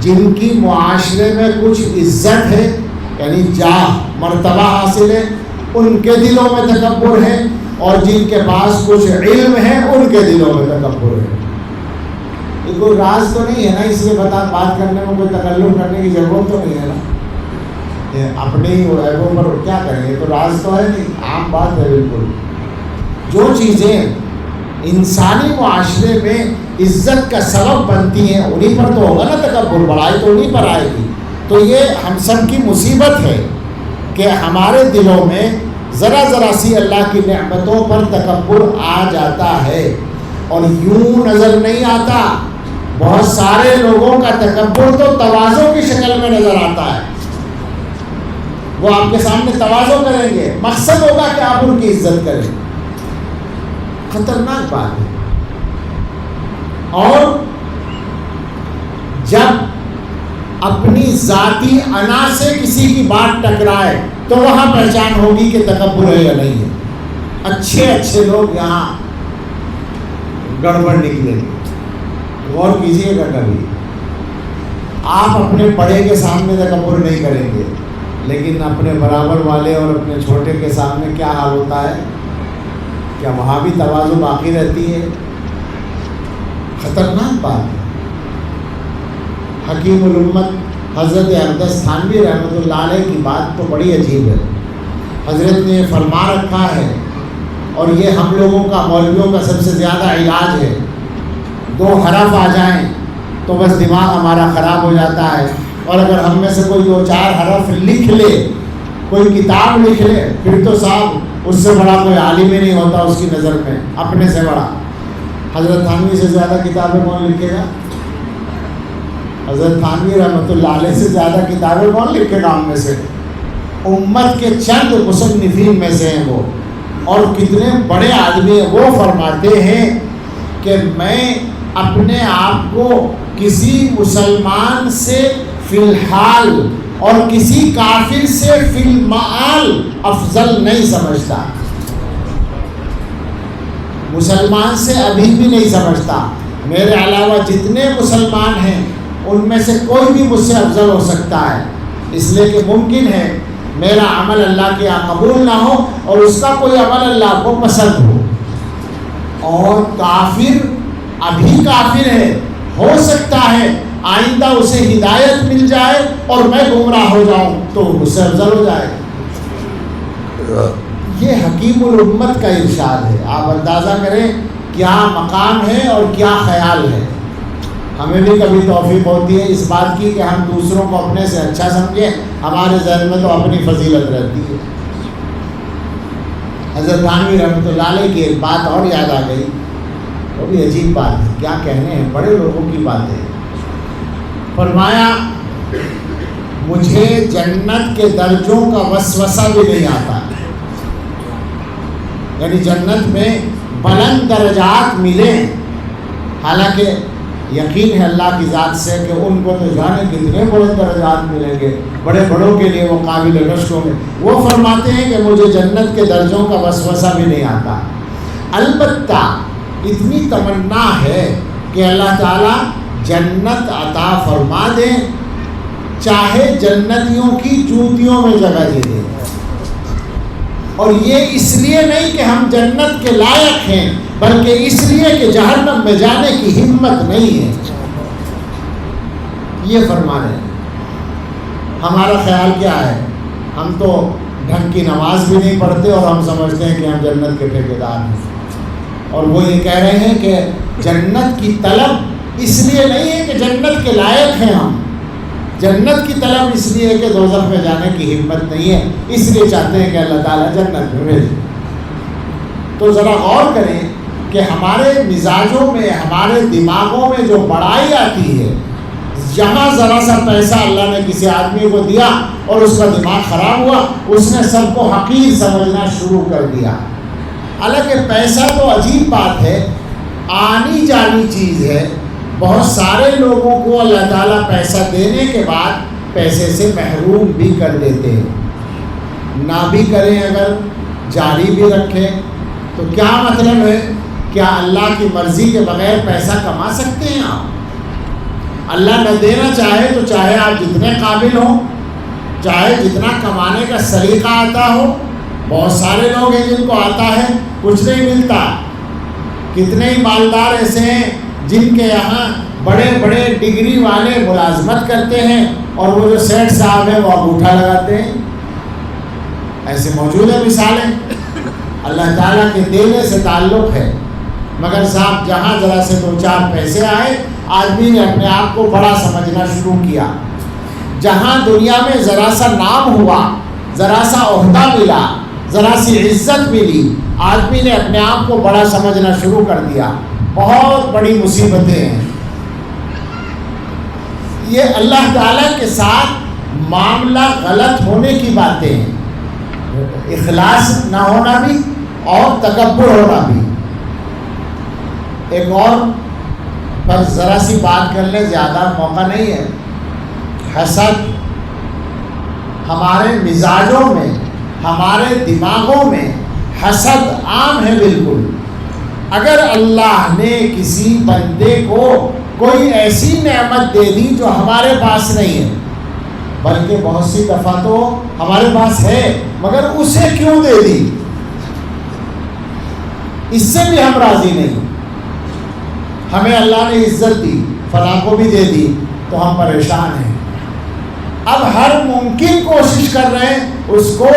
جن کی معاشرے میں کچھ عزت ہے یعنی جاہ مرتبہ حاصل ہے ان کے دلوں میں تکبر ہے، اور جن کے پاس کچھ علم ہے ان کے دلوں میں تکبر ہے. یہ کوئی راز تو نہیں ہے نا، اس لیے بات کرنے میں کوئی تکلف کرنے کی ضرورت تو نہیں ہے نا. اپنے ہی عیبوں پر کیا کریں، یہ تو راز تو ہے نہیں، عام بات ہے بالکل. جو چیزیں انسانی معاشرے میں عزت کا سبب بنتی ہیں انہیں پر تو ہوگا نا تکبر، بڑائی تو انہیں پر آئے گی. تو یہ ہم سب کی مصیبت ہے کہ ہمارے دلوں میں ذرا ذرا سی اللہ کی نعمتوں پر تکبر آ جاتا ہے، اور یوں نظر نہیں آتا. بہت سارے لوگوں کا تکبر تو تواضع کی شکل میں نظر آتا ہے. وہ آپ کے سامنے تواضع کریں گے، مقصد ہوگا کہ آپ ان کی عزت کریں. خطرناک بات ہے. اور جب اپنی ذاتی انا سے کسی کی بات ٹکرائے تو وہاں پہچان ہوگی کہ تکبر ہے یا نہیں ہے. اچھے لوگ یہاں گڑبڑ نکلے گی. غور کیجیے گا کبھی. آپ اپنے بڑے کے سامنے تکبر نہیں کریں گے، لیکن اپنے برابر والے اور اپنے چھوٹے کے سامنے کیا حال ہوتا ہے؟ کیا وہاں بھی تواضع باقی رہتی ہے؟ خطرناک بات ہے. حکیم الامت حضرت اقدس تھانوی رحمۃ اللہ علیہ کی بات تو بڑی عجیب ہے. حضرت نے فرما رکھا ہے، اور یہ ہم لوگوں کا مولویوں کا سب سے زیادہ علاج ہے. 2 حرف آ جائیں تو بس دماغ ہمارا خراب ہو جاتا ہے، اور اگر ہم میں سے کوئی 2-4 حرف لکھ لے، کوئی کتاب لکھ لے، پھر تو صاحب اس سے بڑا کوئی عالم ہی نہیں ہوتا اس کی نظر میں، اپنے سے بڑا. حضرت تھانوی سے زیادہ کتابیں کون لکھے گا؟ حضرت تھانوی رحمۃ اللہ علیہ سے زیادہ کتابیں کون لکھے گا ہم میں سے؟ امت کے چند مصنفین میں سے ہیں وہ، اور کتنے بڑے آدمی ہیں. وہ فرماتے ہیں کہ میں اپنے آپ کو کسی مسلمان سے فی الحال اور کسی کافر سے فی المعال افضل نہیں سمجھتا. مسلمان سے ابھی بھی نہیں سمجھتا. میرے علاوہ جتنے مسلمان ہیں ان میں سے کوئی بھی مجھ سے افضل ہو سکتا ہے، اس لیے کہ ممکن ہے میرا عمل اللہ کے یہاں قبول نہ ہو اور اس کا کوئی عمل اللہ کو پسند ہو. اور کافر ابھی کافر ہے، ہو سکتا ہے آئندہ اسے ہدایت مل جائے اور میں گمراہ ہو جاؤں تو مجھ سے افضل ہو جائے. یہ حکیم الامت کا ارشاد ہے. آپ اندازہ کریں کیا مقام ہے اور کیا خیال ہے. ہمیں بھی کبھی توفیق ہوتی ہے اس بات کی کہ ہم دوسروں کو اپنے سے اچھا سمجھیں، ہمارے ذہن میں تو اپنی فضیلت رہتی ہے. حضرت تھانوی رحمۃ اللہ علیہ کی ایک بات اور یاد آ گئی، وہ بھی عجیب بات ہے، کیا کہنے ہیں، بڑے لوگوں کی بات ہے. فرمایا مجھے جنت کے درجوں کا وسوسہ بھی نہیں آتا. یعنی جنت میں بلند درجات ملیں، حالانکہ یقین ہے اللہ کی ذات سے کہ ان کو تو جانے کتنے بلند درجات ملیں گے، بڑے بڑوں کے لیے وہ قابل رشک ہوں گے. وہ فرماتے ہیں کہ مجھے جنت کے درجوں کا وسوسہ بھی نہیں آتا. البتہ اتنی تمنا ہے کہ اللہ تعالیٰ جنت عطا فرما دیں، چاہے جنتیوں کی جوتیوں میں جگہ دے دیں. اور یہ اس لیے نہیں کہ ہم جنت کے لائق ہیں، بلکہ اس لیے کہ جہنم میں جانے کی ہمت نہیں ہے. یہ فرما رہے ہیں. ہمارا خیال کیا ہے؟ ہم تو ڈھنگ کی نماز بھی نہیں پڑھتے اور ہم سمجھتے ہیں کہ ہم جنت کے ٹھیکیدار ہیں. اور وہ یہ کہہ رہے ہیں کہ جنت کی طلب اس لیے نہیں ہے کہ جنت کے لائق ہیں ہم. جنت کی طلب اس لیے ہے کہ دوزخ میں جانے کی ہمت نہیں ہے، اس لیے چاہتے ہیں کہ اللہ تعالیٰ جنت میں بھیجے. تو ذرا غور کریں کہ ہمارے مزاجوں میں، ہمارے دماغوں میں جو بڑائی آتی ہے، جہاں ذرا سا پیسہ اللہ نے کسی آدمی کو دیا اور اس کا دماغ خراب ہوا، اس نے سب کو حقیر سمجھنا شروع کر دیا. حالانکہ پیسہ تو عجیب بات ہے، آنی جانی چیز ہے. بہت سارے لوگوں کو اللہ تعالیٰ پیسہ دینے کے بعد پیسے سے محروم بھی کر دیتے ہیں. نہ بھی کریں، اگر جاری بھی رکھیں تو کیا مطلب ہے؟ کیا اللہ کی مرضی کے بغیر پیسہ کما سکتے ہیں آپ؟ اللہ نہ دینا چاہے تو چاہے آپ جتنے قابل ہوں، چاہے جتنا کمانے کا سلیقہ آتا ہو. بہت سارے لوگ ہیں جن کو آتا ہے کچھ نہیں ملتا. کتنے ہی مالدار ایسے ہیں جن کے یہاں بڑے بڑے ڈگری والے ملازمت کرتے ہیں اور وہ جو سیٹھ صاحب ہیں وہ انگوٹھا لگاتے ہیں. ایسے موجود ہیں مثالیں. اللہ تعالیٰ کے دینے سے تعلق ہے، مگر صاحب جہاں ذرا سے دو چار پیسے آئے آدمی نے اپنے آپ کو بڑا سمجھنا شروع کیا. جہاں دنیا میں ذرا سا نام ہوا، ذرا سا عہدہ ملا، ذرا سی عزت ملی، آدمی نے اپنے آپ کو بڑا سمجھنا شروع کر دیا. بہت بڑی مصیبتیں ہیں یہ. اللہ تعالیٰ کے ساتھ معاملہ غلط ہونے کی باتیں ہیں. اخلاص نہ ہونا بھی اور تکبر ہونا بھی. ایک اور پر ذرا سی بات کر لیں، زیادہ موقع نہیں ہے. حسد ہمارے مزاجوں میں، ہمارے دماغوں میں حسد عام ہے بالکل. اگر اللہ نے کسی بندے کو کوئی ایسی نعمت دے دی جو ہمارے پاس نہیں ہے، بلکہ بہت سی دفعہ تو ہمارے پاس ہے مگر اسے کیوں دے دی، اس سے بھی ہم راضی نہیں. ہمیں اللہ نے عزت دی، فلاں کو بھی دے دی تو ہم پریشان ہیں. اب ہر ممکن کوشش کر رہے ہیں اس کو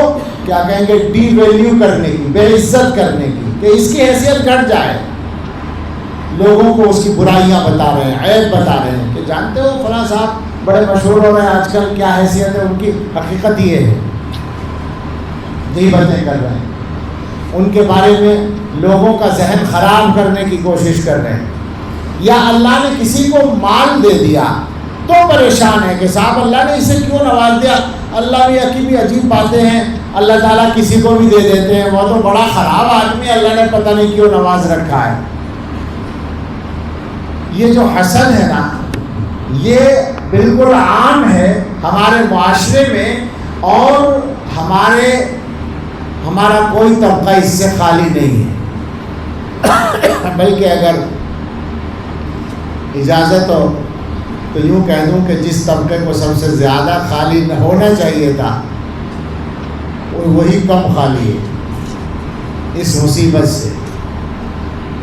کیا کہیں گے، ڈی ویلیو کرنے کی، بے عزت کرنے کی، کہ اس کی حیثیت گھٹ جائے. لوگوں کو اس کی برائیاں بتا رہے ہیں، عیب بتا رہے ہیں کہ جانتے ہو فلاں صاحب بڑے مشہور ہو رہے ہیں آج کل، کیا حیثیت ہے ان کی، حقیقت یہ ہے. غیبتیں کر رہے ہیں، ان کے بارے میں لوگوں کا ذہن خراب کرنے کی کوشش کر رہے ہیں. یا اللہ نے کسی کو مال دے دیا تو پریشان ہے کہ صاحب اللہ نے اسے کیوں نواز دیا. اللہ کی بھی عجیب باتیں ہیں، اللہ تعالیٰ کسی کو بھی دے دیتے ہیں، وہ تو بڑا خراب آدمی، اللہ نے پتہ نہیں کیوں نواز رکھا ہے. یہ جو حسد ہے نا، یہ بالکل عام ہے ہمارے معاشرے میں، اور ہمارا کوئی طبقہ اس سے خالی نہیں ہے. بلکہ اگر اجازت ہو تو یوں کہہ دوں کہ جس طبقے کو سب سے زیادہ خالی نہ ہونا چاہیے تھا وہی کم خالی ہے اس مصیبت سے.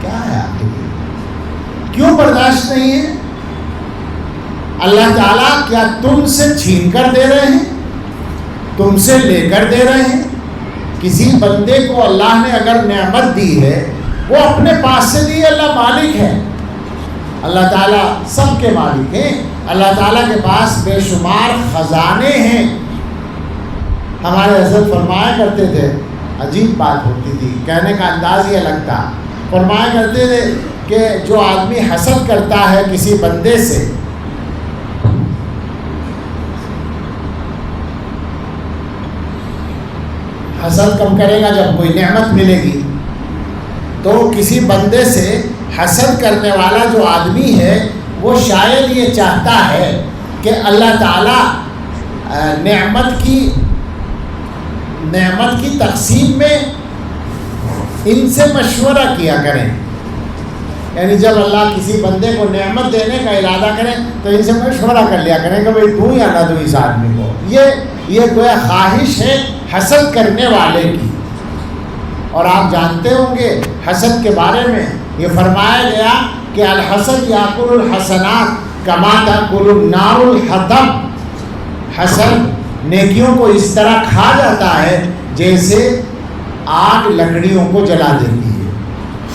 کیا ہے آخر کیوں برداشت نہیں ہے؟ اللہ تعالیٰ کیا تم سے چھین کر دے رہے ہیں، تم سے لے کر دے رہے ہیں؟ کسی بندے کو اللہ نے اگر نعمت دی ہے وہ اپنے پاس سے دی. اللہ مالک ہے، اللہ تعالیٰ سب کے مالک ہیں. اللہ تعالیٰ کے پاس بے شمار خزانے ہیں. ہمارے حضرت فرمایا کرتے تھے، عجیب بات ہوتی تھی، کہنے کا انداز یہ لگتا، فرمایا کرتے تھے کہ جو آدمی حسد کرتا ہے کسی بندے سے، حسد کم کرے گا جب کوئی نعمت ملے گی. تو کسی بندے سے حسد کرنے والا جو آدمی ہے وہ شاید یہ چاہتا ہے کہ اللہ تعالیٰ نعمت کی تقسیم میں ان سے مشورہ کیا کریں. یعنی جب اللہ کسی بندے کو نعمت دینے کا ارادہ کریں تو ان سے مشورہ کر لیا کریں کہ بھائی دوں یا نہ دوں اس آدمی کو. یہ کوئی خواہش ہے حسد کرنے والے کی. اور آپ جانتے ہوں گے حسد کے بارے میں یہ فرمایا گیا کہ الحسد یاکل الحسنات کما تاکل النار الحطب، حسد نیکیوں کو اس طرح کھا جاتا ہے جیسے آگ لکڑیوں کو جلا دیتی ہے۔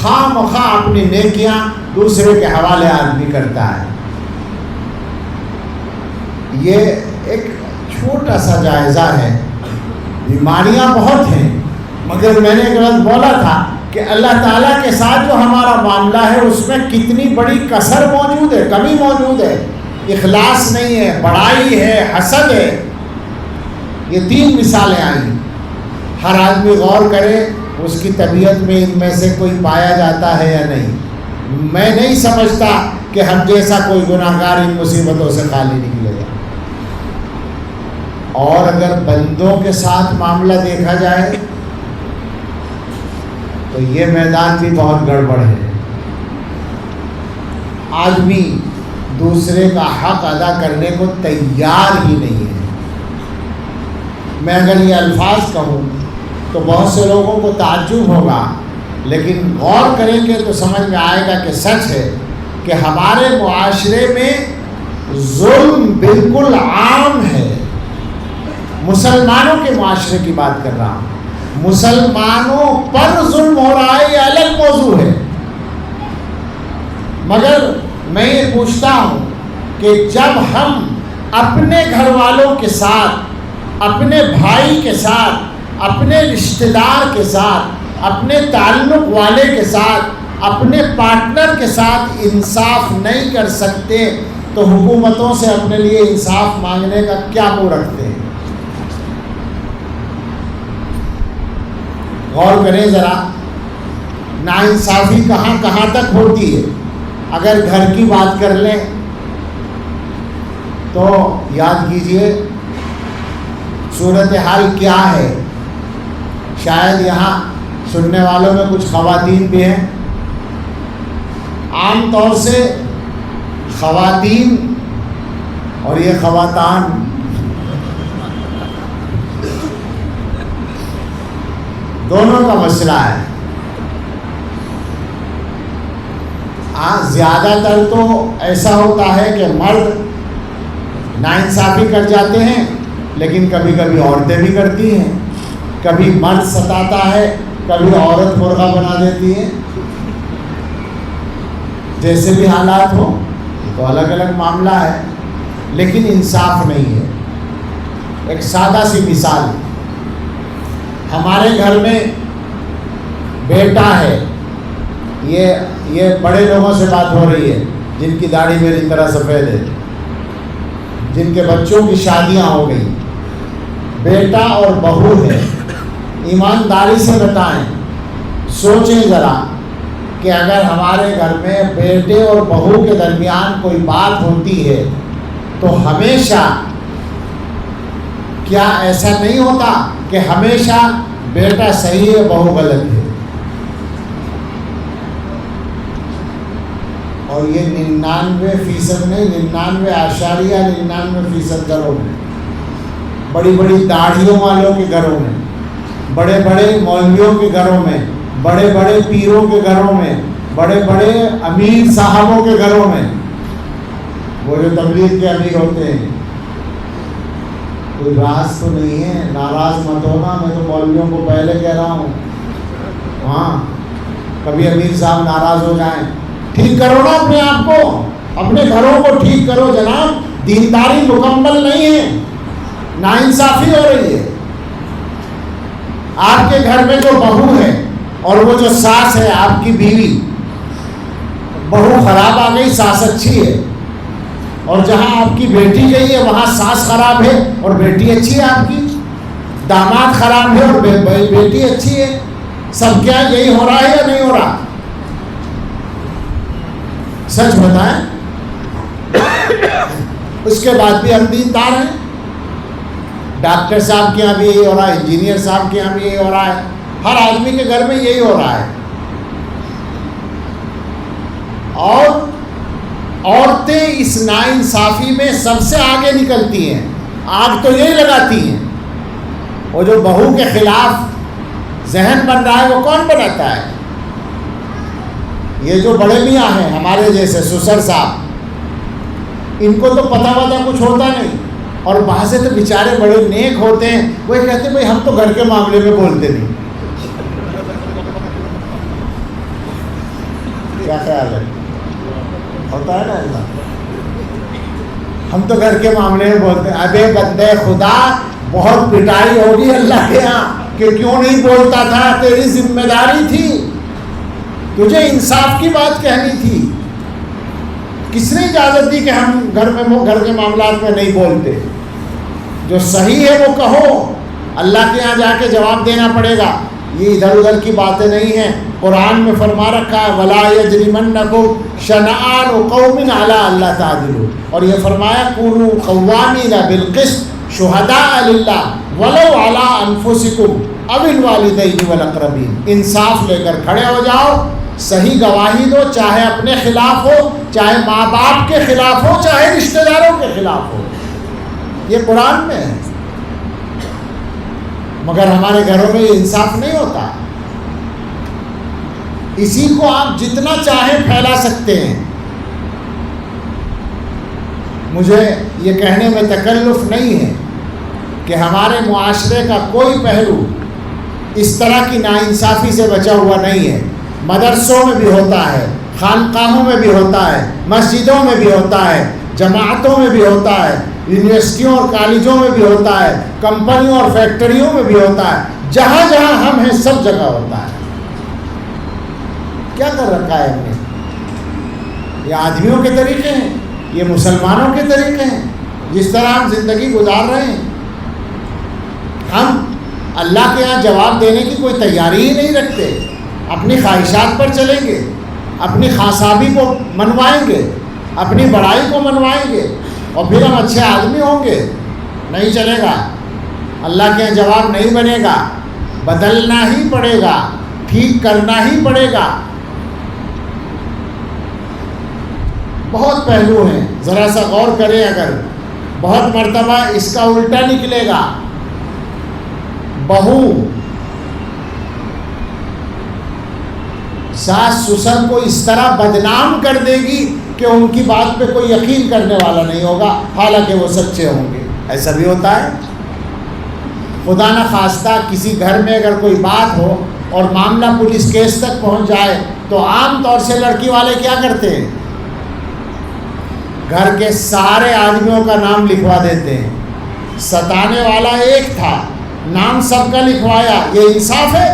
خواہ مخواہ اپنی نیکیاں دوسرے کے حوالے آدمی کرتا ہے۔ یہ ایک چھوٹا سا جائزہ ہے، بیماریاں بہت ہیں، مگر میں نے ایک وقت بولا تھا کہ اللہ تعالیٰ کے ساتھ جو ہمارا معاملہ ہے اس میں کتنی بڑی کسر موجود ہے، کمی موجود ہے، اخلاص نہیں ہے، بڑائی ہے، حسد ہے۔ یہ 3 مثالیں آئیں، ہر آدمی غور کرے اس کی طبیعت میں ان میں سے کوئی پایا جاتا ہے یا نہیں۔ میں نہیں سمجھتا کہ ہم جیسا کوئی گناہگار ان مصیبتوں سے خالی نکلے گا۔ اور اگر بندوں کے ساتھ معاملہ دیکھا جائے تو یہ میدان بھی بہت گڑبڑ ہے۔ آدمی دوسرے کا حق ادا کرنے کو تیار ہی نہیں ہے۔ میں اگر یہ الفاظ کہوں تو بہت سے لوگوں کو تعجب ہوگا، لیکن غور کریں گے تو سمجھ میں آئے گا کہ سچ ہے کہ ہمارے معاشرے میں ظلم بالکل عام ہے۔ مسلمانوں کے معاشرے کی بات کر رہا ہوں، مسلمانوں پر ظلم ہو رہا ہے، یہ الگ موضوع ہے۔ مگر میں یہ پوچھتا ہوں کہ جب ہم اپنے گھر والوں کے ساتھ، اپنے بھائی کے ساتھ، اپنے رشتہ دار کے ساتھ، اپنے تعلق والے کے ساتھ، اپنے پارٹنر کے ساتھ انصاف نہیں کر سکتے تو حکومتوں سے اپنے لیے انصاف مانگنے کا کیا منہ رکھتے ہیں؟ غور کریں ذرا، ناانصافی کہاں کہاں تک ہوتی ہے۔ اگر گھر کی بات کر لیں تو یاد کیجئے صورتحال کیا ہے۔ شاید یہاں سننے والوں میں کچھ خواتین بھی ہیں۔ عام طور سے خواتین اور یہ خواتان دونوں کا مسئلہ ہے۔ زیادہ تر تو ایسا ہوتا ہے کہ مرد ناانصافی کر جاتے ہیں، لیکن کبھی کبھی عورتیں بھی کرتی ہیں۔ کبھی مرد ستاتا ہے، کبھی عورت مرغا بنا دیتی ہے۔ جیسے بھی حالات ہو تو الگ الگ معاملہ ہے، لیکن انصاف نہیں ہے۔ ایک سادہ سی مثال، ہمارے گھر میں بیٹا ہے، یہ بڑے لوگوں سے بات ہو رہی ہے جن کی داڑھی میری طرح سفید ہے، جن کے بچوں کی شادیاں ہو گئی، بیٹا اور بہو ہے۔ ایمانداری سے بتائیں، سوچیں ذرا کہ اگر ہمارے گھر میں بیٹے اور بہو کے درمیان کوئی بات ہوتی ہے تو ہمیشہ کیا ایسا نہیں ہوتا کہ ہمیشہ بیٹا صحیح ہے بہو غلط ہے؟ اور یہ 99% نہیں، 99.99% گھروں میں، بڑی بڑی داڑھیوں والوں کے گھروں میں، بڑے بڑے مولویوں کے گھروں میں، بڑے بڑے پیروں کے گھروں میں، بڑے بڑے امیر صاحبوں کے گھروں میں، وہ جو تبلیغ کے امیر ہوتے ہیں، کوئی راز تو نہیں ہے، ناراض مت ہونا، میں تو مولویوں کو پہلے کہہ رہا ہوں، ہاں کبھی امیر صاحب ناراض ہو جائیں، ٹھیک کرو نا اپنے آپ کو، اپنے گھروں کو ٹھیک کرو جناب۔ دینداری مکمل نہیں ہے، ناانصافی ہو رہی ہے۔ آپ کے گھر میں جو بہو ہے اور وہ جو ساس ہے آپ کی بیوی، بہو خراب آ گئی، ساس اچھی ہے، اور جہاں آپ کی بیٹی گئی ہے وہاں ساس خراب ہے اور بیٹی اچھی ہے آپ کی، داماد خراب ہے اور بیٹی اچھی ہے۔ سب کیا یہی ہو رہا ہے یا نہیں ہو رہا؟ سچ بتائیں۔ اس کے بعد بھی ہم دیندار ہیں، ڈاکٹر صاحب کے یہاں بھی یہی ہو رہا ہے، انجینئر صاحب کے یہاں بھی یہی ہو رہا ہے، ہر آدمی کے گھر میں یہی ہو رہا ہے۔ اور عورتیں اس ناانصافی میں سب سے آگے نکلتی ہیں، آگ تو یہی لگاتی ہیں۔ وہ جو بہو کے خلاف ذہن بن رہا ہے وہ کون بناتا ہے؟ یہ جو بڑے میاں ہیں ہمارے جیسے سسر صاحب، ان کو تو پتہ کچھ ہوتا نہیں، اور وہاں سے تو بیچارے بڑے نیک ہوتے ہیں، وہ کہتے ہیں بھائی ہم تو گھر کے معاملے میں بولتے نہیں. کیا خیال ہے؟ ہوتا ہے نا ایسا، ہم تو گھر کے معاملے میں بولتے ہیں. ابے بندے خدا، بہت پٹائی ہوگی اللہ کے یہاں کہ کیوں نہیں بولتا تھا، تیری ذمہ داری تھی، تجھے انصاف کی بات کہنی تھی. کس نے اجازت دی کہ ہم گھر کے معاملات میں نہیں بولتے؟ جو صحیح ہے وہ کہو، اللہ کے یہاں جا کے جواب دینا پڑے گا. یہ ادھر ادھر کی باتیں نہیں ہیں. قرآن میں فرما رکھا ہے وَلَا يَجْرِمَنَّكُمْ شَنَآنُ قَوْمٍ عَلَىٰ أَلَّا تَعْدِلُوا، اور یہ فرمایا كُونُوا قَوَّامِينَ بِالْقِسْطِ شُهَدَاءَ لِلَّهِ وَلَوْ عَلَىٰ أَنفُسِكُمْ أَوِ الْوَالِدَيْنِ وَالْأَقْرَبِينَ. انصاف لے کر کھڑے ہو جاؤ، صحیح گواہی دو، چاہے اپنے خلاف ہو، چاہے ماں باپ کے خلاف ہو، چاہے رشتہ داروں کے خلاف ہو. یہ قرآن میں ہے. مگر ہمارے گھروں میں یہ انصاف نہیں ہوتا. اسی کو آپ جتنا چاہیں پھیلا سکتے ہیں. مجھے یہ کہنے میں تکلف نہیں ہے کہ ہمارے معاشرے کا کوئی پہلو اس طرح کی ناانصافی سے بچا ہوا نہیں ہے. مدرسوں میں بھی ہوتا ہے، خانقاہوں میں بھی ہوتا ہے، مسجدوں میں بھی ہوتا ہے، جماعتوں میں بھی ہوتا ہے، یونیورسٹیوں اور کالجوں میں بھی ہوتا ہے، کمپنیوں اور فیکٹریوں میں بھی ہوتا ہے. جہاں جہاں ہم ہیں سب جگہ ہوتا ہے. کیا کر رکھا ہے ہم نے؟ یہ آدمیوں کے طریقے ہیں، یہ مسلمانوں کے طریقے ہیں، جس طرح ہم زندگی گزار رہے ہیں. ہم اللہ کے یہاں جواب دینے کی کوئی تیاری ہی نہیں رکھتے. اپنی خواہشات پر چلیں گے، اپنی خاصابی کو منوائیں گے، اپنی بڑائی کو منوائیں گے، اور پھر ہم اچھے آدمی ہوں گے. نہیں چلے گا. اللہ کے یہاں جواب نہیں بنے گا. بدلنا ہی پڑے گا، ٹھیک کرنا ہی پڑے گا. بہت پہلو ہیں، ذرا سا غور کریں. اگر بہت مرتبہ اس کا الٹا نکلے گا. بہو ساس سسر کو اس طرح بدنام کر دے گی کہ ان کی بات پہ کوئی یقین کرنے والا نہیں ہوگا، حالانکہ وہ سچے ہوں گے. ایسا بھی ہوتا ہے. خدا نہ خواستہ کسی گھر میں اگر کوئی بات ہو اور معاملہ پولیس کیس تک پہنچ جائے تو عام طور سے لڑکی والے کیا کرتے ہیں؟ گھر کے سارے آدمیوں کا نام لکھوا دیتے ہیں. ستانے والا ایک تھا، نام سب کا لکھوایا. یہ انصاف ہے؟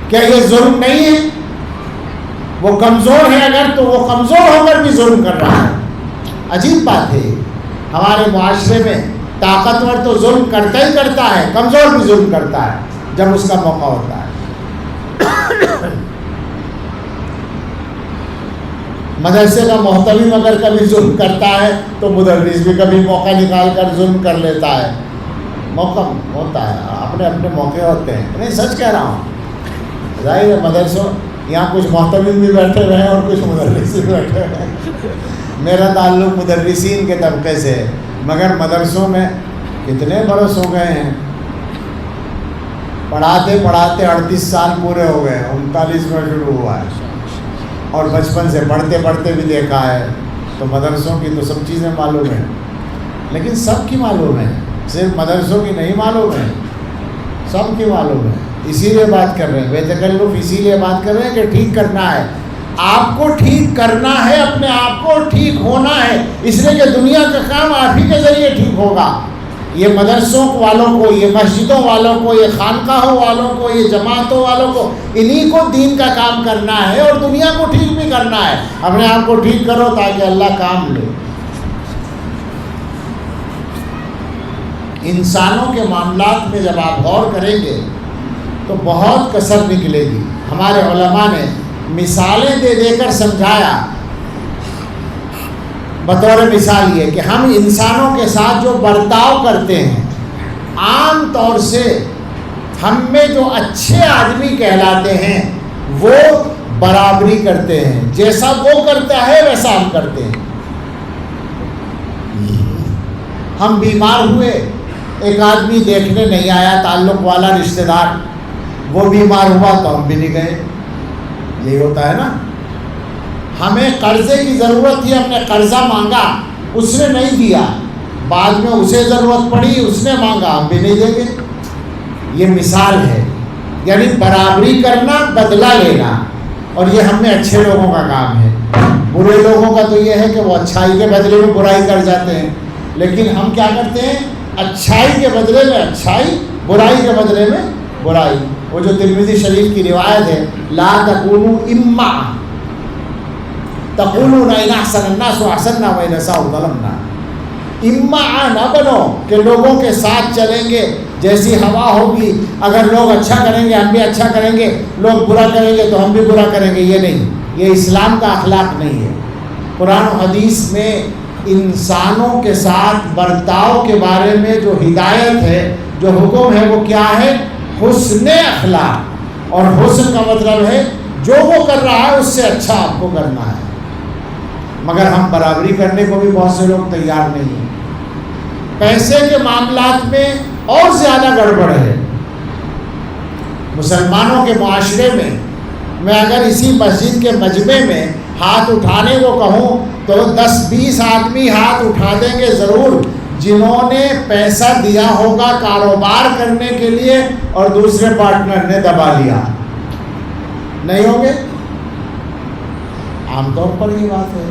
کیا یہ ظلم نہیں ہے؟ وہ کمزور ہے اگر، تو وہ کمزور ہو کر بھی ظلم کر رہا ہے. عجیب بات ہے. ہمارے معاشرے میں طاقتور تو ظلم کرتا ہی کرتا ہے، کمزور بھی ظلم کرتا ہے جب اس کا موقع ہوتا ہے. مدرسے کا محتمم اگر کبھی ظلم کرتا ہے تو مدرس بھی کبھی موقع نکال کر ظلم کر لیتا ہے. موقع ہوتا ہے، اپنے اپنے موقع ہوتے ہیں. نہیں، سچ کہہ رہا ہوں. ظاہر ہے مدرسوں یہاں کچھ محتمم بھی بیٹھے ہوئے ہیں اور کچھ مدرس بھی بیٹھے ہوئے ہیں. میرا تعلق مدرسین کے طبقے سے ہے، مگر مدرسوں میں کتنے برس ہو گئے ہیں. پڑھاتے پڑھاتے 38 سال پورے ہو گئے. 39 میں شروع ہوا ہے اور بچپن سے پڑھتے پڑھتے بھی دیکھا ہے. تو مدرسوں کی تو سب چیزیں معلوم ہیں، لیکن سب کی معلوم ہے، صرف مدرسوں کی نہیں معلوم ہے، سب کی معلوم ہے. اسی لیے بات کر رہے ہیں بے تکلف، اسی لیے بات کر رہے ہیں کہ ٹھیک کرنا ہے. آپ کو ٹھیک کرنا ہے، اپنے آپ کو ٹھیک ہونا ہے. اس لیے کہ دنیا کا کام آپ ہی کے ذریعے ٹھیک ہوگا. یہ مدرسوں والوں کو، یہ مسجدوں والوں کو، یہ خانقاہوں والوں کو، یہ جماعتوں والوں کو، انہی کو دین کا کام کرنا ہے اور دنیا کو ٹھیک بھی کرنا ہے. اپنے آپ کو ٹھیک کرو تاکہ اللہ کام لے. انسانوں کے معاملات میں جب آپ غور کریں گے تو بہت کثر نکلے گی. ہمارے علماء نے مثالیں دے دے کر سمجھایا. بطور مثال یہ کہ ہم انسانوں کے ساتھ جو برتاؤ کرتے ہیں، عام طور سے ہم میں جو اچھے آدمی کہلاتے ہیں وہ برابری کرتے ہیں. جیسا وہ کرتا ہے ویسا ہم کرتے ہیں. ہم بیمار ہوئے، ایک آدمی دیکھنے نہیں آیا، تعلق والا رشتہ دار، وہ بیمار ہوا تو ہم بھی نہیں گئے. یہی ہوتا ہے نا. ہمیں قرضے کی ضرورت تھی, ہم نے قرضہ مانگا, اس نے نہیں دیا, بعد میں اسے ضرورت پڑی, اس نے مانگا, ہم بھی نہیں دیں گے. یہ مثال ہے. یعنی برابری کرنا, بدلہ لینا, اور یہ ہم میں اچھے لوگوں کا کام ہے. برے لوگوں کا تو یہ ہے کہ وہ اچھائی کے بدلے میں برائی کر جاتے ہیں, لیکن ہم کیا کرتے ہیں, اچھائی کے بدلے میں اچھائی, برائی کے بدلے میں برائی. وہ جو ترمذی شریف کی روایت ہے, لا تکونوا امعا تقولون ان احسن الناس احسننا وان اساءوا ظلمنا. امعا نہ بنو کہ لوگوں کے ساتھ چلیں گے, جیسی ہوا ہوگی, اگر لوگ اچھا کریں گے ہم بھی اچھا کریں گے, لوگ برا کریں گے تو ہم بھی برا کریں گے. یہ نہیں, یہ اسلام کا اخلاق نہیں ہے. قرآن و حدیث میں انسانوں کے ساتھ برتاؤ کے بارے میں جو ہدایت ہے, جو حکم ہے, وہ کیا ہے؟ حسن اخلاق. اور حسن کا مطلب ہے جو وہ کر رہا ہے اس سے اچھا آپ کو کرنا ہے. مگر ہم برابری کرنے کو بھی بہت سے لوگ تیار نہیں ہیں. پیسے کے معاملات میں اور زیادہ گڑبڑ ہے. مسلمانوں کے معاشرے میں اگر اسی مسجد کے مجمع میں ہاتھ اٹھانے کو کہوں تو 10-20 آدمی ہاتھ اٹھا دیں گے ضرور, جنہوں نے پیسہ دیا ہوگا کاروبار کرنے کے لیے اور دوسرے پارٹنر نے دبا لیا. نہیں ہوں گے؟ عام طور پر یہ بات ہے.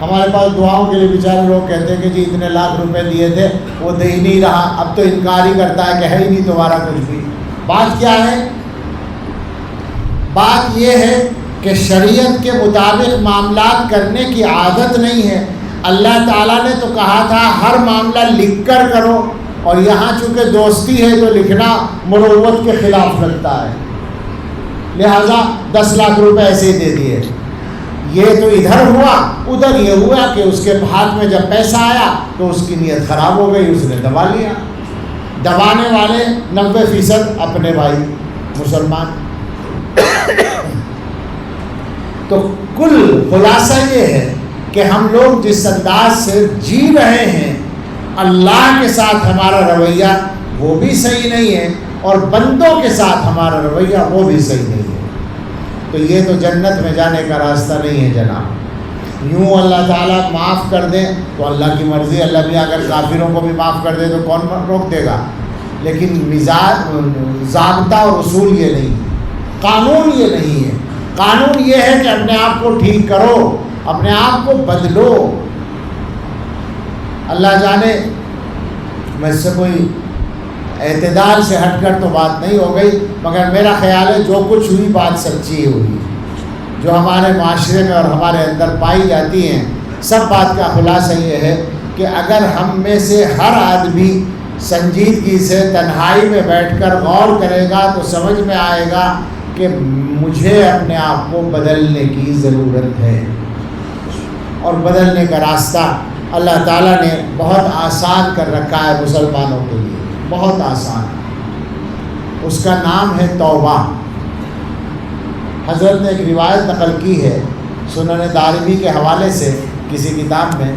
ہمارے پاس دعاؤں کے لیے بیچارے لوگ کہتے ہیں کہ جی اتنے لاکھ روپے دیے تھے, وہ دے ہی نہیں رہا, اب تو انکار ہی کرتا ہے کہ ہے ہی نہیں تمہارا کچھ بھی. بات کیا ہے؟ بات یہ ہے کہ شریعت کے مطابق معاملات کرنے کی عادت نہیں ہے. اللہ تعالیٰ نے تو کہا تھا ہر معاملہ لکھ کر کرو, اور یہاں چونکہ دوستی ہے تو لکھنا مروت کے خلاف لگتا ہے, لہذا 10 لاکھ روپے ایسے ہی دے دیے. یہ تو ادھر ہوا, ادھر یہ ہوا کہ اس کے ہاتھ میں جب پیسہ آیا تو اس کی نیت خراب ہو گئی, اس نے دبا لیا. دبانے والے 90% اپنے بھائی مسلمان. تو کل خلاصہ یہ ہے کہ ہم لوگ جس انداز سے جی رہے ہیں, اللہ کے ساتھ ہمارا رویہ وہ بھی صحیح نہیں ہے, اور بندوں کے ساتھ ہمارا رویہ وہ بھی صحیح نہیں ہے. تو یہ تو جنت میں جانے کا راستہ نہیں ہے جناب. یوں اللہ تعالیٰ معاف کر دیں تو اللہ کی مرضی, اللہ بھی اگر کافروں کو بھی معاف کر دے تو کون روک دے گا. لیکن مزاج, ضابطہ اور اصول یہ نہیں, قانون یہ نہیں ہے. قانون یہ ہے کہ اپنے آپ کو ٹھیک کرو, اپنے آپ کو بدلو. اللہ جانے میں سے کوئی اعتدال سے ہٹ کر تو بات نہیں ہو گئی, مگر میرا خیال ہے جو کچھ ہوئی بات سچی ہوئی. جو ہمارے معاشرے میں اور ہمارے اندر پائی جاتی ہیں, سب بات کا خلاصہ یہ ہے کہ اگر ہم میں سے ہر آدمی سنجیدگی سے تنہائی میں بیٹھ کر غور کرے گا تو سمجھ میں آئے گا کہ مجھے اپنے آپ کو بدلنے کی ضرورت ہے. اور بدلنے کا راستہ اللہ تعالیٰ نے بہت آسان کر رکھا ہے مسلمانوں کے لیے, بہت آسان. اس کا نام ہے توبہ. حضرت نے ایک روایت نقل کی ہے سنن دارمی کے حوالے سے کسی کتاب میں,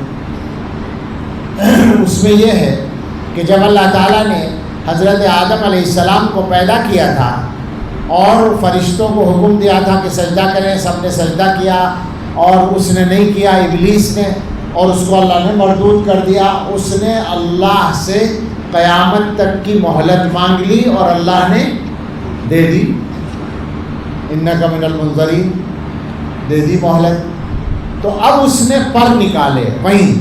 اس میں یہ ہے کہ جب اللہ تعالیٰ نے حضرت آدم علیہ السلام کو پیدا کیا تھا اور فرشتوں کو حکم دیا تھا کہ سجدہ کریں, سب نے سجدہ کیا اور اس نے نہیں کیا, ابلیس نے, اور اس کو اللہ نے مردود کر دیا. اس نے اللہ سے قیامت تک کی مہلت مانگ لی اور اللہ نے دے دی, انک من المنظرین, دے دی مہلت. تو اب اس نے پر نکالے, وہیں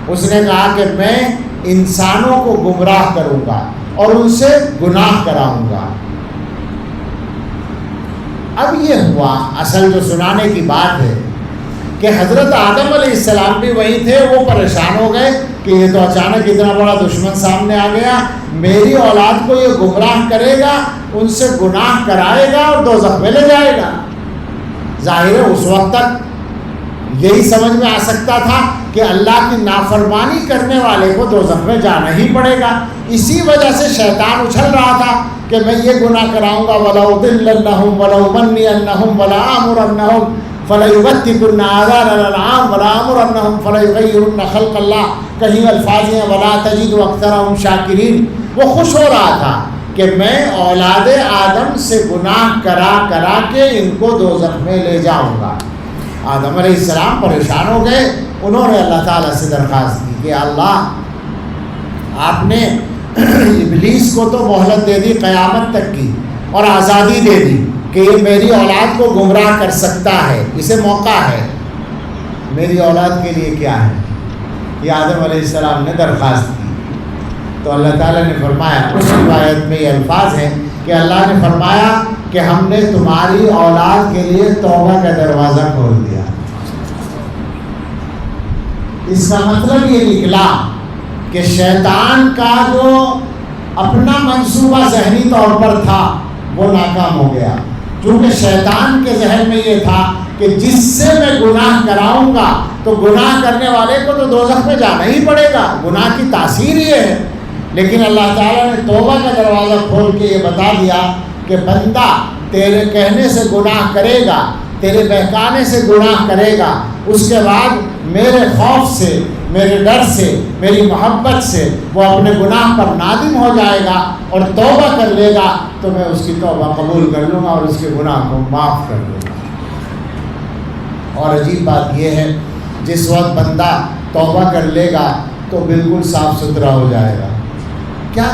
اس نے کہا کہ میں انسانوں کو گمراہ کروں گا اور ان سے گناہ کراؤں گا. اب یہ ہوا, اصل جو سنانے کی بات ہے کہ حضرت آدم علیہ السلام بھی وہی تھے. وہ پریشان ہو گئے کہ یہ تو اچانک اتنا بڑا دشمن سامنے آ گیا, میری اولاد کو یہ گمراہ کرے گا, ان سے گناہ کرائے گا اور دوزخ میں لے جائے گا. ظاہر ہے اس وقت تک یہی سمجھ میں آ سکتا تھا کہ اللہ کی نافرمانی کرنے والے کو دوزخ میں جانا ہی پڑے گا. اسی وجہ سے شیطان اچھل رہا تھا کہ میں یہ گناہ کراؤں گا, وَلَأُضِلَّنَّهُمْ وَلَأُمَنِّيَنَّهُمْ وَلَآمُرَنَّهُمْ فَلَيُبَتِّكُنَّ آذَانَ الْأَنْعَامِ وَلَآمُرَنَّهُمْ فَلَيُغَيِّرُنَّ خَلْقَ اللَّهِ. کہیں الفاظ ہیں وَلَا تَجِدُ أَكْثَرَهُمْ شَاكِرِينَ. وہ خوش ہو رہا تھا کہ میں اولاد آدم سے گناہ کرا کے ان کو دوزخ میں لے جاؤں گا۔ آدم علیہ السلام پریشان ہو گئے، انہوں نے اللہ تعالیٰ سے درخواست کی کہ اللہ آپ نے ابلیس کو تو مہلت دے دی قیامت تک کی اور آزادی دے دی کہ یہ میری اولاد کو گمراہ کر سکتا ہے، اسے موقع ہے، میری اولاد کے لیے کیا ہے؟ یہ آدم علیہ السلام نے درخواست کی تو اللہ تعالیٰ نے فرمایا، اس روایت میں یہ الفاظ ہیں کہ اللہ نے فرمایا کہ ہم نے تمہاری اولاد کے لیے توبہ کا دروازہ کھول دیا۔ اس کا مطلب یہ نکلا کہ شیطان کا جو اپنا منصوبہ ذہنی طور پر تھا وہ ناکام ہو گیا، کیونکہ شیطان کے ذہن میں یہ تھا کہ جس سے میں گناہ کراؤں گا تو گناہ کرنے والے کو تو دوزخ میں جانا ہی پڑے گا، گناہ کی تاثیر یہ ہے۔ لیکن اللہ تعالیٰ نے توبہ کا دروازہ کھول کے یہ بتا دیا کہ بندہ تیرے کہنے سے گناہ کرے گا، تیرے بہکانے سے گناہ کرے گا، اس کے بعد میرے خوف سے، میرے ڈر سے، میری محبت سے وہ اپنے گناہ پر نادم ہو جائے گا اور توبہ کر لے گا تو میں اس کی توبہ قبول کر لوں گا اور اس کے گناہ کو معاف کر دوں گا۔ اور عجیب بات یہ ہے، جس وقت بندہ توبہ کر لے گا تو بالکل صاف ستھرا ہو جائے گا۔ کیا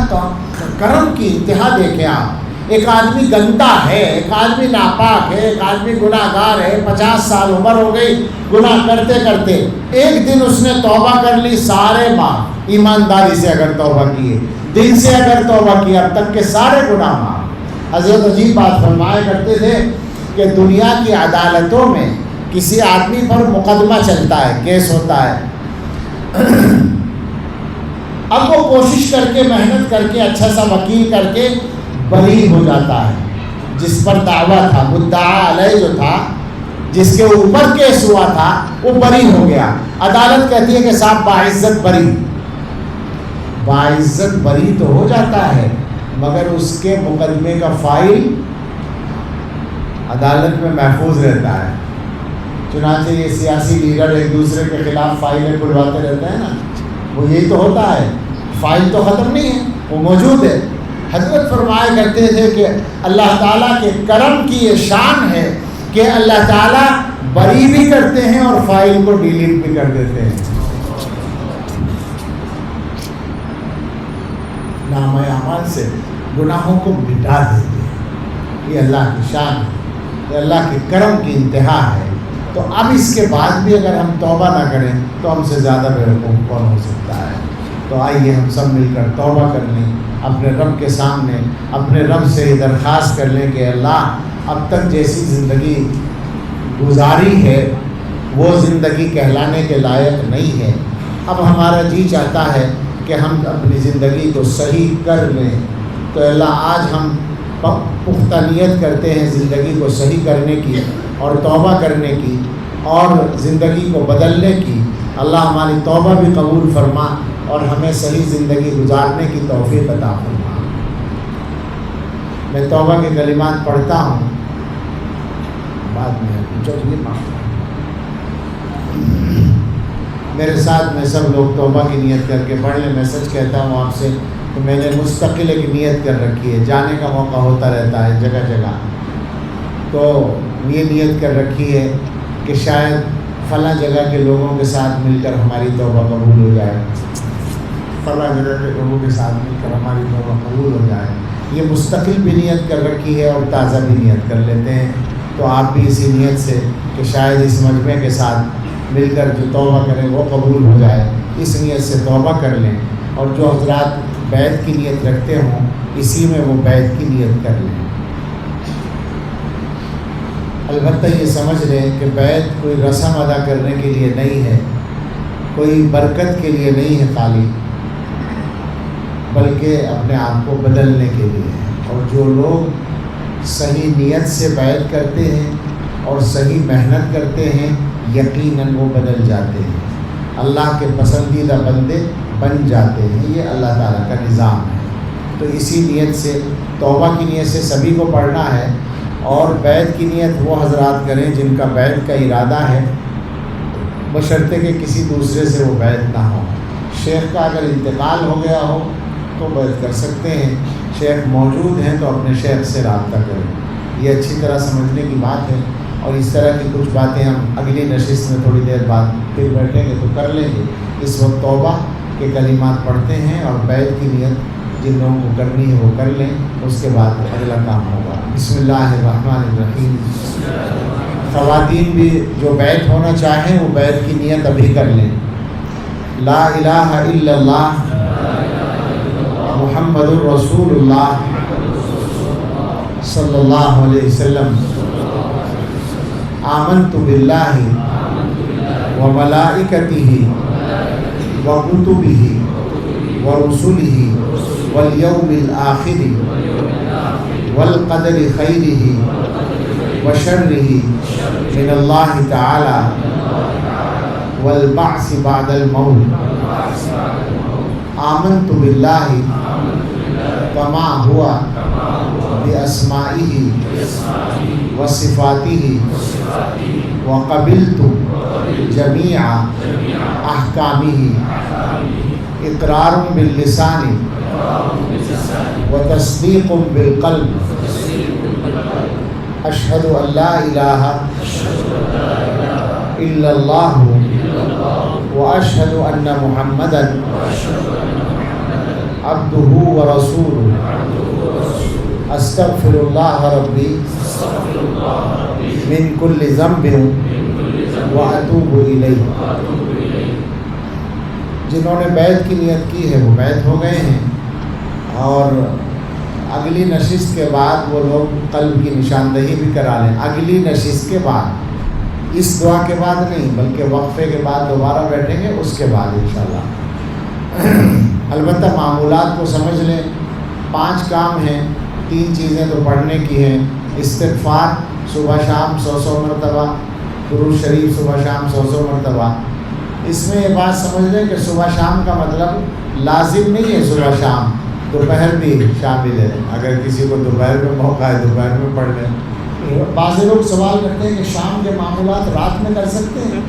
کرم کی انتہا دیکھیں آپ، ایک آدمی گندا ہے، ایک آدمی ناپاک ہے، ایک آدمی گناہ گار ہے، 50 سال عمر ہو گئی گناہ کرتے کرتے، ایک دن اس نے توبہ کر لی، سارے معاف، ایمانداری سے اگر توبہ کیے، دل سے اگر توبہ کی، اب تک کے سارے گناہ معاف۔ حضرت عجیب بات فرمایا کرتے تھے کہ دنیا کی عدالتوں میں کسی آدمی پر مقدمہ چلتا ہے، کیس ہوتا ہے، اب وہ کوشش کر کے، محنت کر کے، اچھا سا وکیل کر کے بری ہو جاتا ہے، جس پر دعویٰ تھا، مدعا علیہ جو تھا، جس کے اوپر کیس ہوا تھا، وہ بری ہو گیا۔ عدالت کہتی ہے کہ صاحب باعزت بری، باعزت بری تو ہو جاتا ہے مگر اس کے مقدمے کا فائل عدالت میں محفوظ رہتا ہے۔ چنانچہ یہ سیاسی لیڈر ایک دوسرے کے خلاف فائلیں کھلواتے رہتے ہیں نا، وہ یہی تو ہوتا ہے، فائل تو ختم نہیں ہے، وہ موجود ہے۔ حضرت فرمایا کرتے تھے کہ اللہ تعالیٰ کے کرم کی یہ شان ہے کہ اللہ تعالیٰ بری بھی کرتے ہیں اور فائل کو ڈیلیٹ بھی کر دیتے ہیں، نام اعمال سے گناہوں کو مٹا دیتے ہیں۔ یہ اللہ کی شان ہے، یہ اللہ کے کرم کی انتہا ہے۔ تو اب اس کے بعد بھی اگر ہم توبہ نہ کریں تو ہم سے زیادہ بیوقوف کون ہو سکتا ہے؟ تو آئیے ہم سب مل کر توبہ کر لیں، اپنے رب کے سامنے اپنے رب سے یہ درخواست کر لیں کہ اللہ اب تک جیسی زندگی گزاری ہے وہ زندگی کہلانے کے لائق نہیں ہے، اب ہمارا جی چاہتا ہے کہ ہم اپنی زندگی کو صحیح کر لیں۔ تو اللہ آج ہم پختہ نیت کرتے ہیں زندگی کو صحیح کرنے کی اور توبہ کرنے کی اور زندگی کو بدلنے کی۔ اللہ ہماری توبہ بھی قبول فرما اور ہمیں صحیح زندگی گزارنے کی توفیق عطا فرما۔ میں توبہ کے کلمات پڑھتا ہوں، بعد میں میرے ساتھ میں سب لوگ توبہ کی نیت کر کے پڑھ لیں۔ میں سچ کہتا ہوں آپ سے کہ میں نے مستقل ایک نیت کر رکھی ہے، جانے کا موقع ہوتا رہتا ہے جگہ جگہ، تو یہ نیت کر رکھی ہے کہ شاید فلاں جگہ کے لوگوں کے ساتھ مل کر ہماری توبہ قبول ہو جائے، فلاں جگہ کے لوگوں کے ساتھ مل کر ہماری توبہ قبول ہو جائے۔ یہ مستقل بھی نیت کر رکھی ہے اور تازہ بھی نیت کر لیتے ہیں۔ تو آپ بھی اسی نیت سے کہ شاید اس مجمع کے ساتھ مل کر جو توبہ کریں وہ قبول ہو جائے، اس نیت سے توبہ کر لیں، اور جو حضرات بیعت کی نیت رکھتے ہوں اسی میں وہ بیعت کی نیت کر لیں۔ البتہ یہ سمجھ لیں کہ بیعت کوئی رسم ادا کرنے کے لیے نہیں ہے، کوئی برکت کے لیے نہیں ہے خالی، بلکہ اپنے آپ کو بدلنے کے لیے ہے۔ اور جو لوگ صحیح نیت سے بیعت کرتے ہیں اور صحیح محنت کرتے ہیں یقیناً وہ بدل جاتے ہیں، اللہ کے پسندیدہ بندے بن جاتے ہیں۔ یہ اللہ تعالیٰ کا نظام ہے۔ تو اسی نیت سے، توبہ کی نیت سے سبھی کو پڑھنا ہے، اور بیعت کی نیت وہ حضرات کریں جن کا بیعت کا ارادہ ہے، بشرطے کہ کسی دوسرے سے وہ بیعت نہ ہو۔ شیخ کا اگر انتقال ہو گیا ہو تو بیعت کر سکتے ہیں، شیخ موجود ہیں تو اپنے شیخ سے رابطہ کریں۔ یہ اچھی طرح سمجھنے کی بات ہے، اور اس طرح کی کچھ باتیں ہم اگلی نشست میں تھوڑی دیر بعد پھر بیٹھیں گے تو کر لیں گے۔ اس وقت توبہ کے کلمات پڑھتے ہیں اور بیعت کی نیت جن لوگوں کو کرنی ہے وہ کر لیں، اس کے بعد اگلا کام ہوگا۔ بسم اللہ الرحمن الرحیم۔ خواتین بھی جو بیعت ہونا چاہیں وہ بیعت کی نیت ابھی کر لیں۔ لا الہ الا اللہ محمد الرسول اللہ صلی اللہ علیہ وسلم، آمنت باللہ وملائکتہ وکتبہ ورسلہ والیوم الآخر والقدر خیرہ وشرہ من اللہ تعالی والبعث بعد الموت، آمنت باللہ کما ہوا باسمائہ وصفاتہ وقبلت جمیع احکامہ، اقرار باللسان وتصدیق بالقلب، اشہد ان لا الہ الا اللہ واشہد ان محمدا عبدہ ورسولہ، استغفر اللہ ربی من کل ذنب واتوب الیہ۔ جنہوں نے بیعت کی نیت کی ہے وہ بیعت ہو گئے ہیں، اور اگلی نشست کے بعد وہ لوگ قلب کی نشاندہی بھی کرا لیں۔ اگلی نشست کے بعد، اس دعا کے بعد نہیں بلکہ وقفے کے بعد دوبارہ بیٹھیں گے، اس کے بعد انشاءاللہ۔ البتہ معمولات کو سمجھ لیں، 5 کام ہیں، 3 چیزیں تو پڑھنے کی ہیں۔ استغفار صبح شام 100 مرتبہ، درود شریف صبح شام 100 مرتبہ۔ اس میں یہ بات سمجھ لیں کہ صبح شام کا مطلب لازم نہیں ہے صبح شام، دوپہر بھی شامل ہے۔ اگر کسی کو دوپہر میں موقع ہے دوپہر میں پڑھ لیں۔ بعض لوگ سوال کرتے ہیں کہ شام کے معمولات رات میں کر سکتے ہیں،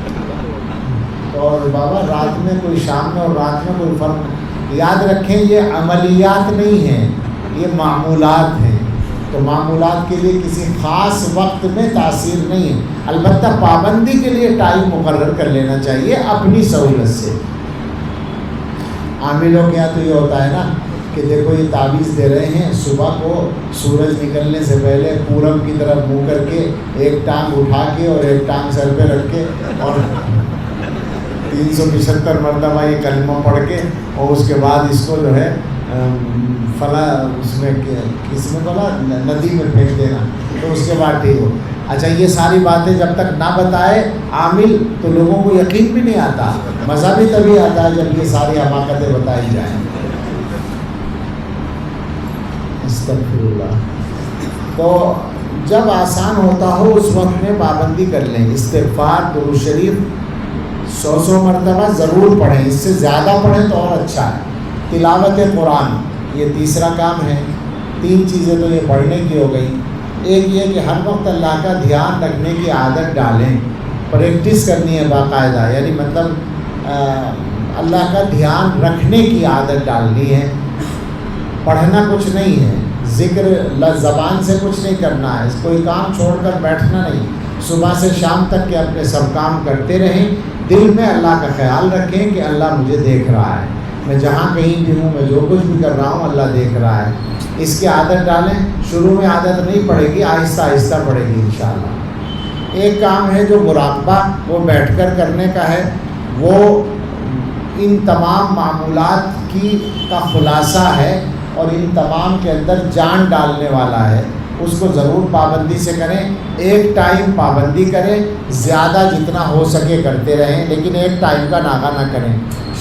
اور بابا رات میں کوئی شام میں اور رات میں کوئی فرق نہیں۔ یاد رکھیں یہ عملیات نہیں ہیں، یہ معمولات ہیں، تو معمولات کے لیے کسی خاص وقت میں تاثیر نہیں ہے۔ البتہ پابندی کے لیے ٹائم مقرر کر لینا چاہیے اپنی سہولت سے۔ عاملوں کے یہاں تو یہ ہوتا ہے نا کہ دیکھو یہ تعویذ دے رہے ہیں، صبح کو سورج نکلنے سے پہلے پورب کی طرف منہ کر کے ایک ٹانگ اٹھا کے اور ایک ٹانگ سر پہ رکھ کے اور 375 مرتبہ یہ کلمہ پڑھ کے، اور اس کے بعد اس کو جو ہے فلاں اس میں کس میں بولا ندی میں پھینک دینا، تو اس کے بعد ٹھیک ہو۔ اچھا یہ ساری باتیں جب تک نہ بتائے عامل تو لوگوں کو یقین بھی نہیں آتا، مزہ بھی تبھی آتا ہے جب یہ ساری حماقتیں بتائی جائیں۔ استغفر اللہ۔ تو جب آسان ہوتا ہو اس وقت میں پابندی کر لیں۔ استغفار درود شریف 100 مرتبہ ضرور پڑھیں، اس سے زیادہ پڑھیں تو اور اچھا ہے۔ تلاوت قرآن یہ تیسرا کام ہے۔ 3 چیزیں تو یہ پڑھنے کی ہو گئی۔ ایک یہ کہ ہر وقت اللہ کا دھیان رکھنے کی عادت ڈالیں، پریکٹس کرنی ہے باقاعدہ، یعنی مطلب اللہ کا دھیان رکھنے کی عادت ڈالنی ہے۔ پڑھنا کچھ نہیں ہے، ذکر زبان سے کچھ نہیں کرنا ہے، کوئی کام چھوڑ کر بیٹھنا نہیں، صبح سے شام تک کے اپنے سب کام کرتے رہیں، دل میں اللہ کا خیال رکھیں کہ اللہ مجھے دیکھ رہا ہے، میں جہاں کہیں بھی ہوں، میں جو کچھ بھی کر رہا ہوں اللہ دیکھ رہا ہے۔ اس کی عادت ڈالیں۔ شروع میں عادت نہیں پڑے گی، آہستہ آہستہ پڑے گی انشاءاللہ۔ ایک کام ہے جو مراقبہ، وہ بیٹھ کر کرنے کا ہے، وہ ان تمام معمولات کا خلاصہ ہے اور ان تمام کے اندر جان ڈالنے والا ہے۔ اس کو ضرور پابندی سے کریں، ایک ٹائم پابندی کریں، زیادہ جتنا ہو سکے کرتے رہیں، لیکن ایک ٹائم کا ناغہ نہ کریں۔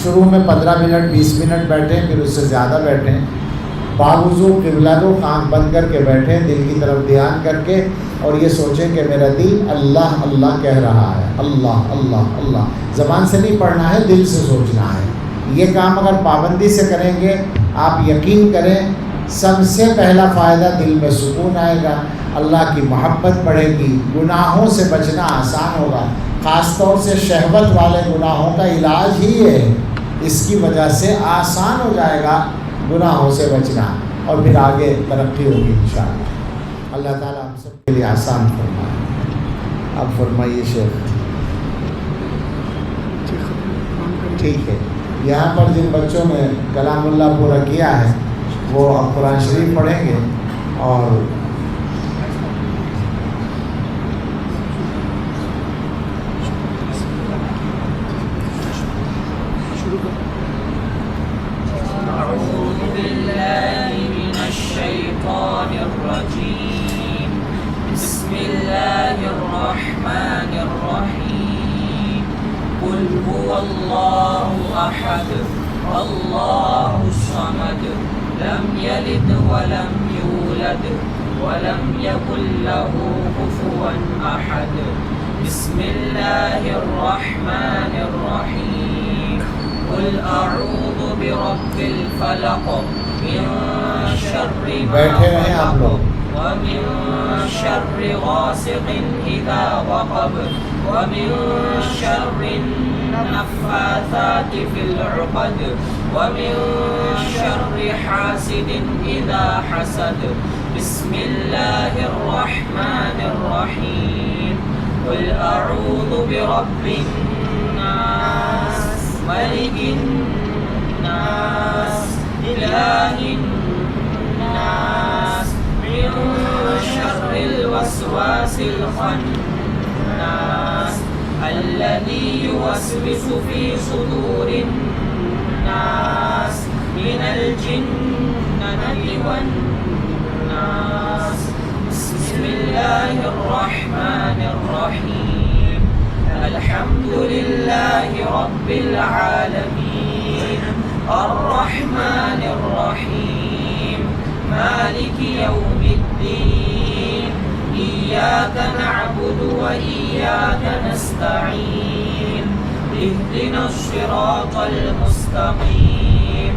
شروع میں 15 منٹ 20 منٹ بیٹھیں، پھر اس سے زیادہ بیٹھیں۔ باوضو قبلہ رخ آنکھ بند کر کے بیٹھیں، دل کی طرف دھیان کر کے، اور یہ سوچیں کہ میرا دل اللہ اللہ کہہ رہا ہے، اللہ اللہ اللہ، زبان سے نہیں پڑھنا ہے، دل سے سوچنا ہے۔ یہ کام اگر پابندی سے کریں گے، آپ یقین کریں سب سے پہلا فائدہ دل میں سکون آئے گا، اللہ کی محبت بڑھے گی، گناہوں سے بچنا آسان ہوگا۔ خاص طور سے شہوت والے گناہوں کا علاج ہی ہے، اس کی وجہ سے آسان ہو جائے گا گناہوں سے بچنا اور پھر آگے ترقی ہوگی انشاءاللہ۔ اللہ تعالیٰ ہم سب کے لیے آسان فرمائے۔ اب فرمائیے شیخ۔ ٹھیک ہے، یہاں پر جن بچوں نے کلام اللہ پورا کیا ہے وہ اب قرآن شریف پڑھیں گے اور بسم الله الرحمن الرحيم قل هو الله أحد الله الصمد لم يلد ولم يولد ولم يكن له كفوا أحد بسم الله الرحمن الرحيم قل أعوذ برب الفلق من شر ما خلق ومن شر غاسق إذا وقب ومن شر النفاثات في العقد ومن شر حاسد إذا حسد بسم الله الرحمن الرحيم قل أعوذ برب الناس ملك الناس إله الناس من شر الوسواس الخناس الذي يوسوس في صدور الناس من الجنة والناس بسم الله الرحمن الرحيم الحمد لله رب العالمين الرحمن الرحيم مالك يوم الدين إياك نعبد وإياك نستعين اهدنا الصراط المستقيم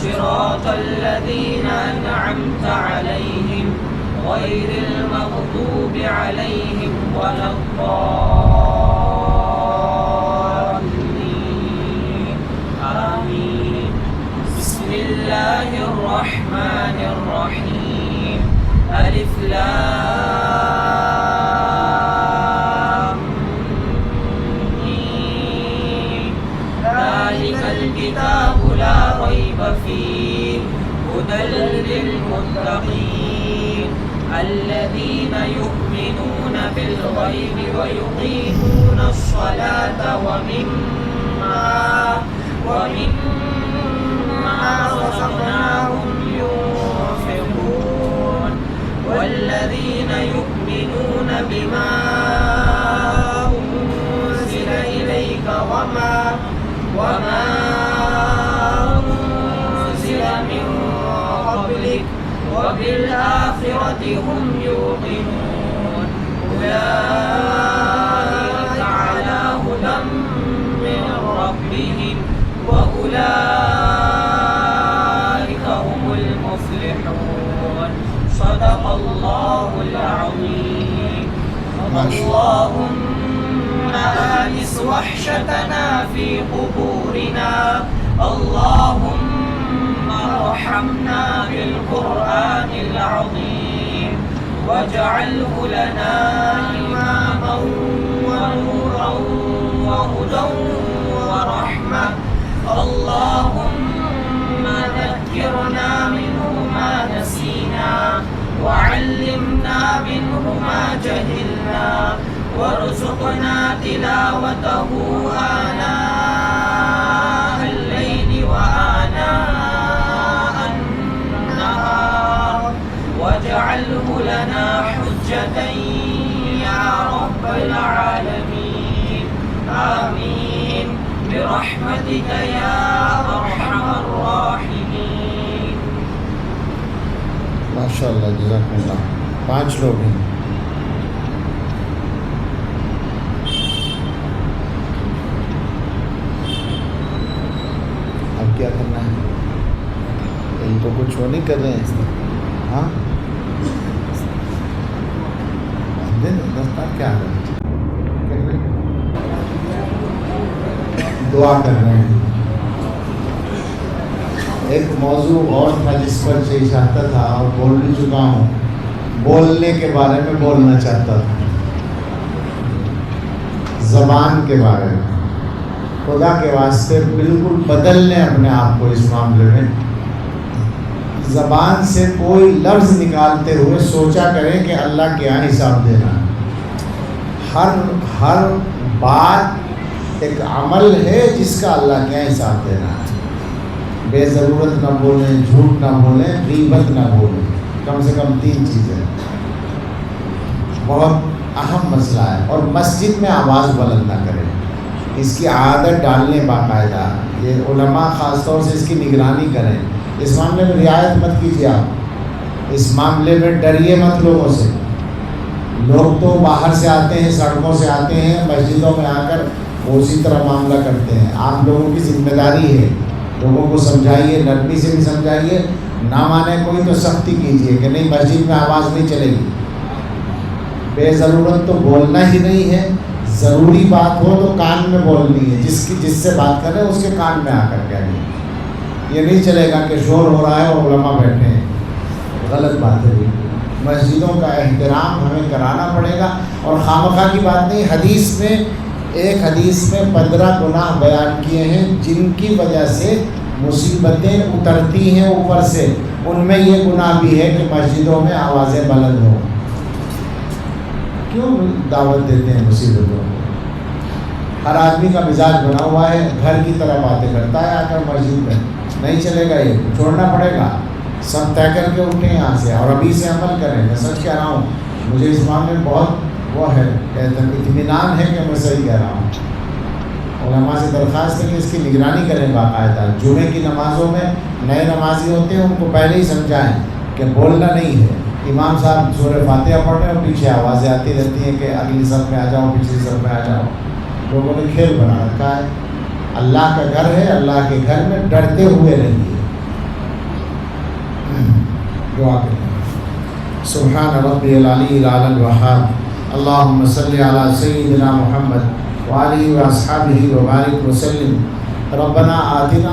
صراط الذين أنعمت عليهم غير المغضوب عليهم ولا الضالين آمين بسم الله الرحمن الرحيم ألف لام ميم ذلك الكتاب لا ريب فيه هدى للمتقين الذين يؤمنون بالغيب ويقيمون الصلاة ومما رزقناهم ينفقون والذين يؤمنون بما أنزل إليك وما أنزل من قبلك وبالآخرة هم يوقنون أولئك على هدى من ربهم وأولئك هم المفلحون صدق الله العظيم اللهم آنس وحشتنا في قبورنا اللهم ارحمنا بالقرآن العظيم واجعله لنا إماما ونورا وهدى ورحمة اللهم ذكرنا منه ما نسينا وعلمنا منه ما جهلنا وارزقنا تلاوته آناء الليل وآناء النهار واجعله لنا حجة يا رب العالمين آمين برحمتك يا أرحم الراحمين ماشاء اللہ جزاک اللہ۔ 5 لوگ ہیں۔ اب کیا کرنا ہے؟ ان کو کچھ وہ نہیں کر رہے ہیں؟ ہاں کیا ہے؟ دعا کر رہے ہیں۔ ایک موضوع اور تھا جس پر چاہتا تھا اور بول بھی چکا ہوں، بولنے کے بارے میں بولنا چاہتا تھا، زبان کے بارے میں۔ خدا کے واسطے بالکل بدل لیں اپنے آپ کو اس معاملے میں۔ زبان سے کوئی لفظ نکالتے ہوئے سوچا کریں کہ اللہ کیا حساب دینا ہے۔ ہر بات ایک عمل ہے جس کا اللہ کیا حساب دینا ہے۔ بے ضرورت نہ بولیں، جھوٹ نہ بولیں، غیبت نہ بولیں، کم سے کم 3 چیزیں، بہت اہم مسئلہ ہے۔ اور مسجد میں آواز بلند نہ کریں، اس کی عادت ڈالنے باقاعدہ، یہ علماء خاص طور سے اس کی نگرانی کریں۔ اس معاملے میں رعایت مت کیجیے، آپ اس معاملے میں ڈریے مت لوگوں سے۔ لوگ تو باہر سے آتے ہیں، سڑکوں سے آتے ہیں، مسجدوں میں آ کر اسی طرح معاملہ کرتے ہیں۔ آپ لوگوں کی ذمہ داری ہے، لوگوں کو سمجھائیے، نرمی سے بھی سمجھائیے، نہ مانے کوئی تو سختی کیجیے کہ نہیں مسجد میں آواز نہیں چلے گی۔ بے ضرورت تو بولنا ہی نہیں ہے، ضروری بات ہو تو کان میں بولنی ہے، جس سے بات کریں اس کے کان میں آ کر کہنی۔ یہ نہیں چلے گا کہ شور ہو رہا ہے اور علماء بیٹھے ہیں، غلط بات ہے۔ مسجدوں کا احترام ہمیں کرانا پڑے گا، اور خامخواہ کی بات نہیں۔ ایک حدیث میں 15 گناہ بیان کیے ہیں جن کی وجہ سے مصیبتیں اترتی ہیں اوپر سے، ان میں یہ گناہ بھی ہے کہ مسجدوں میں آوازیں بلند ہوں۔ کیوں دعوت دیتے ہیں مصیبتوں کو؟ ہر آدمی کا مزاج بنا ہوا ہے، گھر کی طرح باتیں کرتا ہے، آ کر مسجد میں نہیں چلے گا، یہ چھوڑنا پڑے گا۔ سب طے کر کے اٹھیں یہاں سے اور ابھی سے عمل کریں۔ میں سچ کہہ رہا ہوں، مجھے اس معاملے میں بہت وہ ہے، اطمینان ہے کہ میں صحیح کہہ رہا ہوں۔ علماء سے درخواست ہے کہ اس کی نگرانی کریں باقاعدہ۔ جمعے کی نمازوں میں نئے نمازی ہوتے ہیں، ان کو پہلے ہی سمجھائیں کہ بولنا نہیں ہے۔ امام صاحب سورہ فاتحہ پڑھ رہے ہیں اور پیچھے آوازیں آتی رہتی ہیں کہ اگلی صف میں آ جاؤ، پچھلی صف میں آ جاؤ۔ لوگوں نے کھیل بنا رکھا ہے۔ اللہ کا گھر ہے، اللہ کے گھر میں ڈرتے ہوئے رہیے۔ دعا کریں۔ سبحان ربی العلی الاعلی الوہاب، اللہم صلی علی سیدنا محمد وآلہ واصحابہ وبارک وسلم۔ ربنا آتنا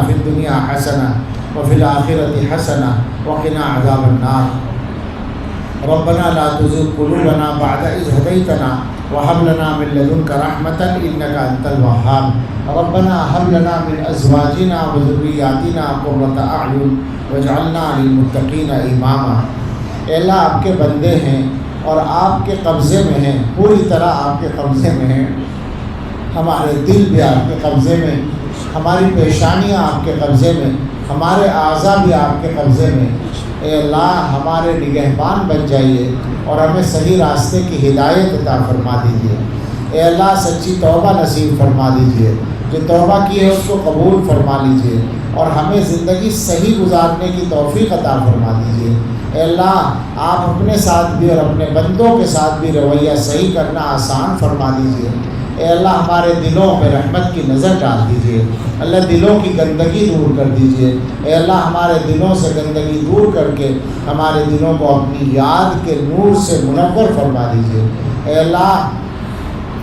فی الدنیا حسنہ وفی الآخرۃ حسنہ وقنا عذاب النار۔ ربنا لا تزغ قلوبنا بعد إذ هديتنا وهب لنا من لدنك رحمة إنك أنت الوهاب۔ ربنا هب لنا من أزواجنا وذرياتنا قرة أعين واجعلنا للمتقين إماما۔ اے اللہ، آپ کے بندے ہیں اور آپ کے قبضے میں ہیں، پوری طرح آپ کے قبضے میں ہیں۔ ہمارے دل بھی آپ کے قبضے میں، ہماری پیشانیاں آپ کے قبضے میں، ہمارے اعضاء بھی آپ کے قبضے میں۔ اے اللہ، ہمارے نگہبان بن جائیے اور ہمیں صحیح راستے کی ہدایت عطا فرما دیجیے۔ اے اللہ، سچی توبہ نصیب فرما دیجیے، جو توبہ کی ہے اس کو قبول فرما لیجیے، اور ہمیں زندگی صحیح گزارنے کی توفیق عطا فرما دیجیے۔ اے اللہ، آپ اپنے ساتھ بھی اور اپنے بندوں کے ساتھ بھی رویہ صحیح کرنا آسان فرما دیجیے۔ اے اللہ، ہمارے دلوں میں رحمت کی نظر ڈال دیجیے۔ اللہ، دلوں کی گندگی دور کر دیجیے۔ اے اللہ، ہمارے دلوں سے گندگی دور کر کے ہمارے دلوں کو اپنی یاد کے نور سے منور فرما دیجیے۔ اے اللہ،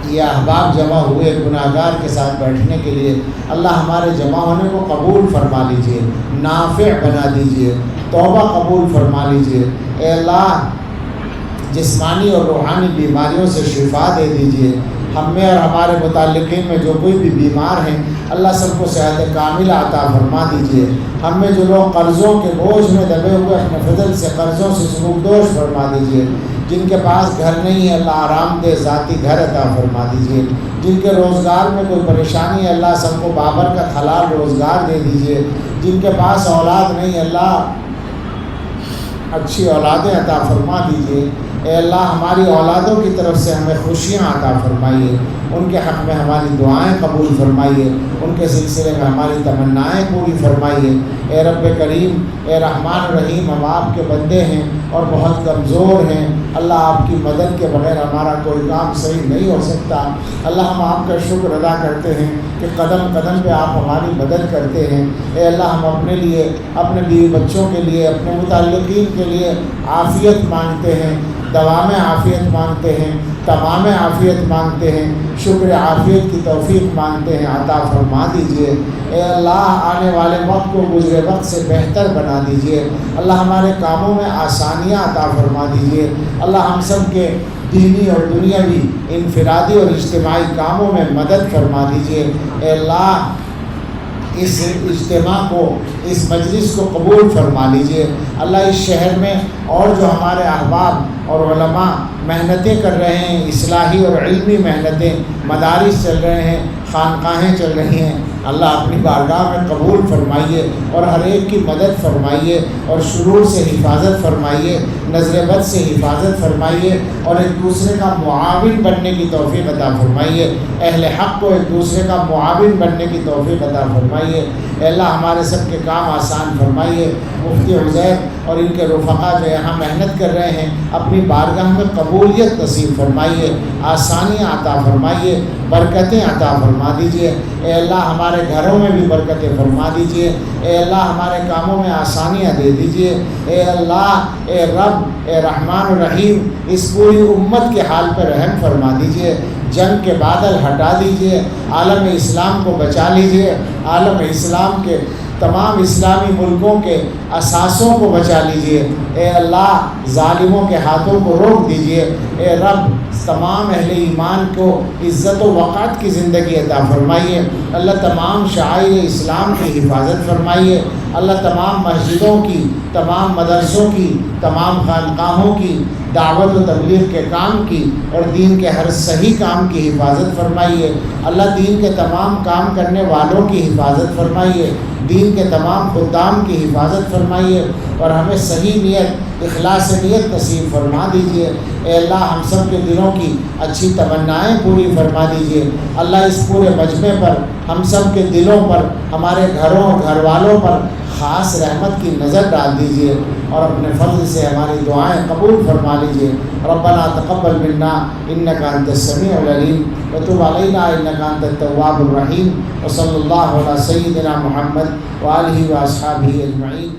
یہ احباب جمع ہوئے گناہگار کے ساتھ بیٹھنے کے لیے، اللہ ہمارے جمع ہونے کو قبول فرما لیجیے، نافع بنا دیجیے، توبہ قبول فرما لیجیے۔ اے اللہ، جسمانی اور روحانی بیماریوں سے شفا دے دیجیے۔ ہم میں اور ہمارے متعلقین میں جو کوئی بھی بیمار ہیں، اللہ سب کو صحت کاملہ عطا فرما دیجیے۔ ہم میں جو لوگ قرضوں کے بوجھ میں دبے ہوئے، اپنے فضل سے قرضوں سے سبکدوش فرما دیجیے۔ جن کے پاس گھر نہیں ہے، اللہ آرام دہ ذاتی گھر عطا فرما دیجیے۔ جن کے روزگار میں کوئی پریشانی ہے، اللہ سب کو بابرکت حلال روزگار دے دیجیے۔ جن کے پاس اولاد نہیں، اللہ اچھی اولادیں عطا فرما دیجیے۔ اے اللہ، ہماری اولادوں کی طرف سے ہمیں خوشیاں عطا فرمائیے، ان کے حق میں ہماری دعائیں قبول فرمائیے، ان کے سلسلے میں ہماری تمنائیں پوری فرمائیے۔ اے رب کریم، اے رحمان رحیم، ہم آپ کے بندے ہیں اور بہت کمزور ہیں۔ اللہ، آپ کی مدد کے بغیر ہمارا کوئی کام صحیح نہیں ہو سکتا۔ اللہ، ہم آپ کا شکر ادا کرتے ہیں کہ قدم قدم پہ آپ ہماری مدد کرتے ہیں۔ اے اللہ، ہم اپنے لیے، اپنے بیوی بچوں کے لیے، اپنے متعلقین کے لیے عافیت مانگتے ہیں۔ دوام عافیت مانگتے ہیں، تمام عافیت مانگتے ہیں، شکر عافیت کی توفیق مانگتے ہیں، عطا فرما دیجئے۔ اے اللہ آنے والے وقت کو گزرے وقت سے بہتر بنا دیجئے۔ اللہ ہمارے کاموں میں آسانیاں عطا فرما دیجئے۔ اللہ ہم سب کے دینی اور دنیاوی انفرادی اور اجتماعی کاموں میں مدد فرما دیجئے۔ اے اللہ اس اجتماع کو، اس مجلس کو قبول فرما لیجئے۔ اللہ اس شہر میں اور جو ہمارے احباب اور علماء محنتیں کر رہے ہیں، اصلاحی اور علمی محنتیں، مدارس چل رہے ہیں، خانقاہیں چل رہی ہیں، اللہ اپنی بارگاہ میں قبول فرمائیے اور ہر ایک کی مدد فرمائیے اور شرور سے حفاظت فرمائیے، نظر بد سے حفاظت فرمائیے اور ایک دوسرے کا معاون بننے کی توفیق عطا فرمائیے۔ اہل حق کو ایک دوسرے کا معاون بننے کی توفیق عطا فرمائیے۔ اے اللہ ہمارے سب کے کام آسان فرمائیے۔ مفتی عزیر اور ان کے رفقا جو یہاں محنت کر رہے ہیں، اپنی بارگاہ میں قبولیت نصیب فرمائیے، آسانیاں عطا فرمائیے، برکتیں عطا فرما دیجیے۔ اے اللہ ہمارے گھروں میں بھی برکتیں فرما دیجیے۔ اے اللہ ہمارے کاموں میں آسانیاں دے دیجیے۔ اے اللہ، اے رب، اے رحمان الرحیم، اس پوری امت کے حال پر رحم فرما دیجیے۔ جنگ کے بادل ہٹا دیجیے، عالم اسلام کو بچا لیجیے، عالم اسلام کے تمام اسلامی ملکوں کے اثاثوں کو بچا لیجیے۔ اے اللہ ظالموں کے ہاتھوں کو روک دیجیے۔ اے رب تمام اہل ایمان کو عزت و وقار کی زندگی عطا فرمائیے۔ اللہ تمام شعائر اسلام کی حفاظت فرمائیے۔ اللہ تمام مسجدوں کی، تمام مدرسوں کی، تمام خانقاہوں کی، دعوت و تبلیغ کے کام کی اور دین کے ہر صحیح کام کی حفاظت فرمائیے۔ اللہ دین کے تمام کام کرنے والوں کی حفاظت فرمائیے، دین کے تمام خدام کی حفاظت فرمائیے اور ہمیں صحیح نیت، اخلاص نیت نصیب فرما دیجیے۔ اے اللہ ہم سب کے دلوں کی اچھی تمنائیں پوری فرما دیجیے۔ اللہ اس پورے مجمع پر، ہم سب کے دلوں پر، ہمارے گھروں اور گھر والوں پر خاص رحمت کی نظر ڈال دیجیے اور اپنے فضل سے ہماری دعائیں قبول فرما لیجیے۔ ربنا تقبل منا انک انت السمیع العلیم وتب علینا انک انت التواب الرحیم وصلی اللہ علی سیدنا محمد وآلہ واصحابہ اجمعین۔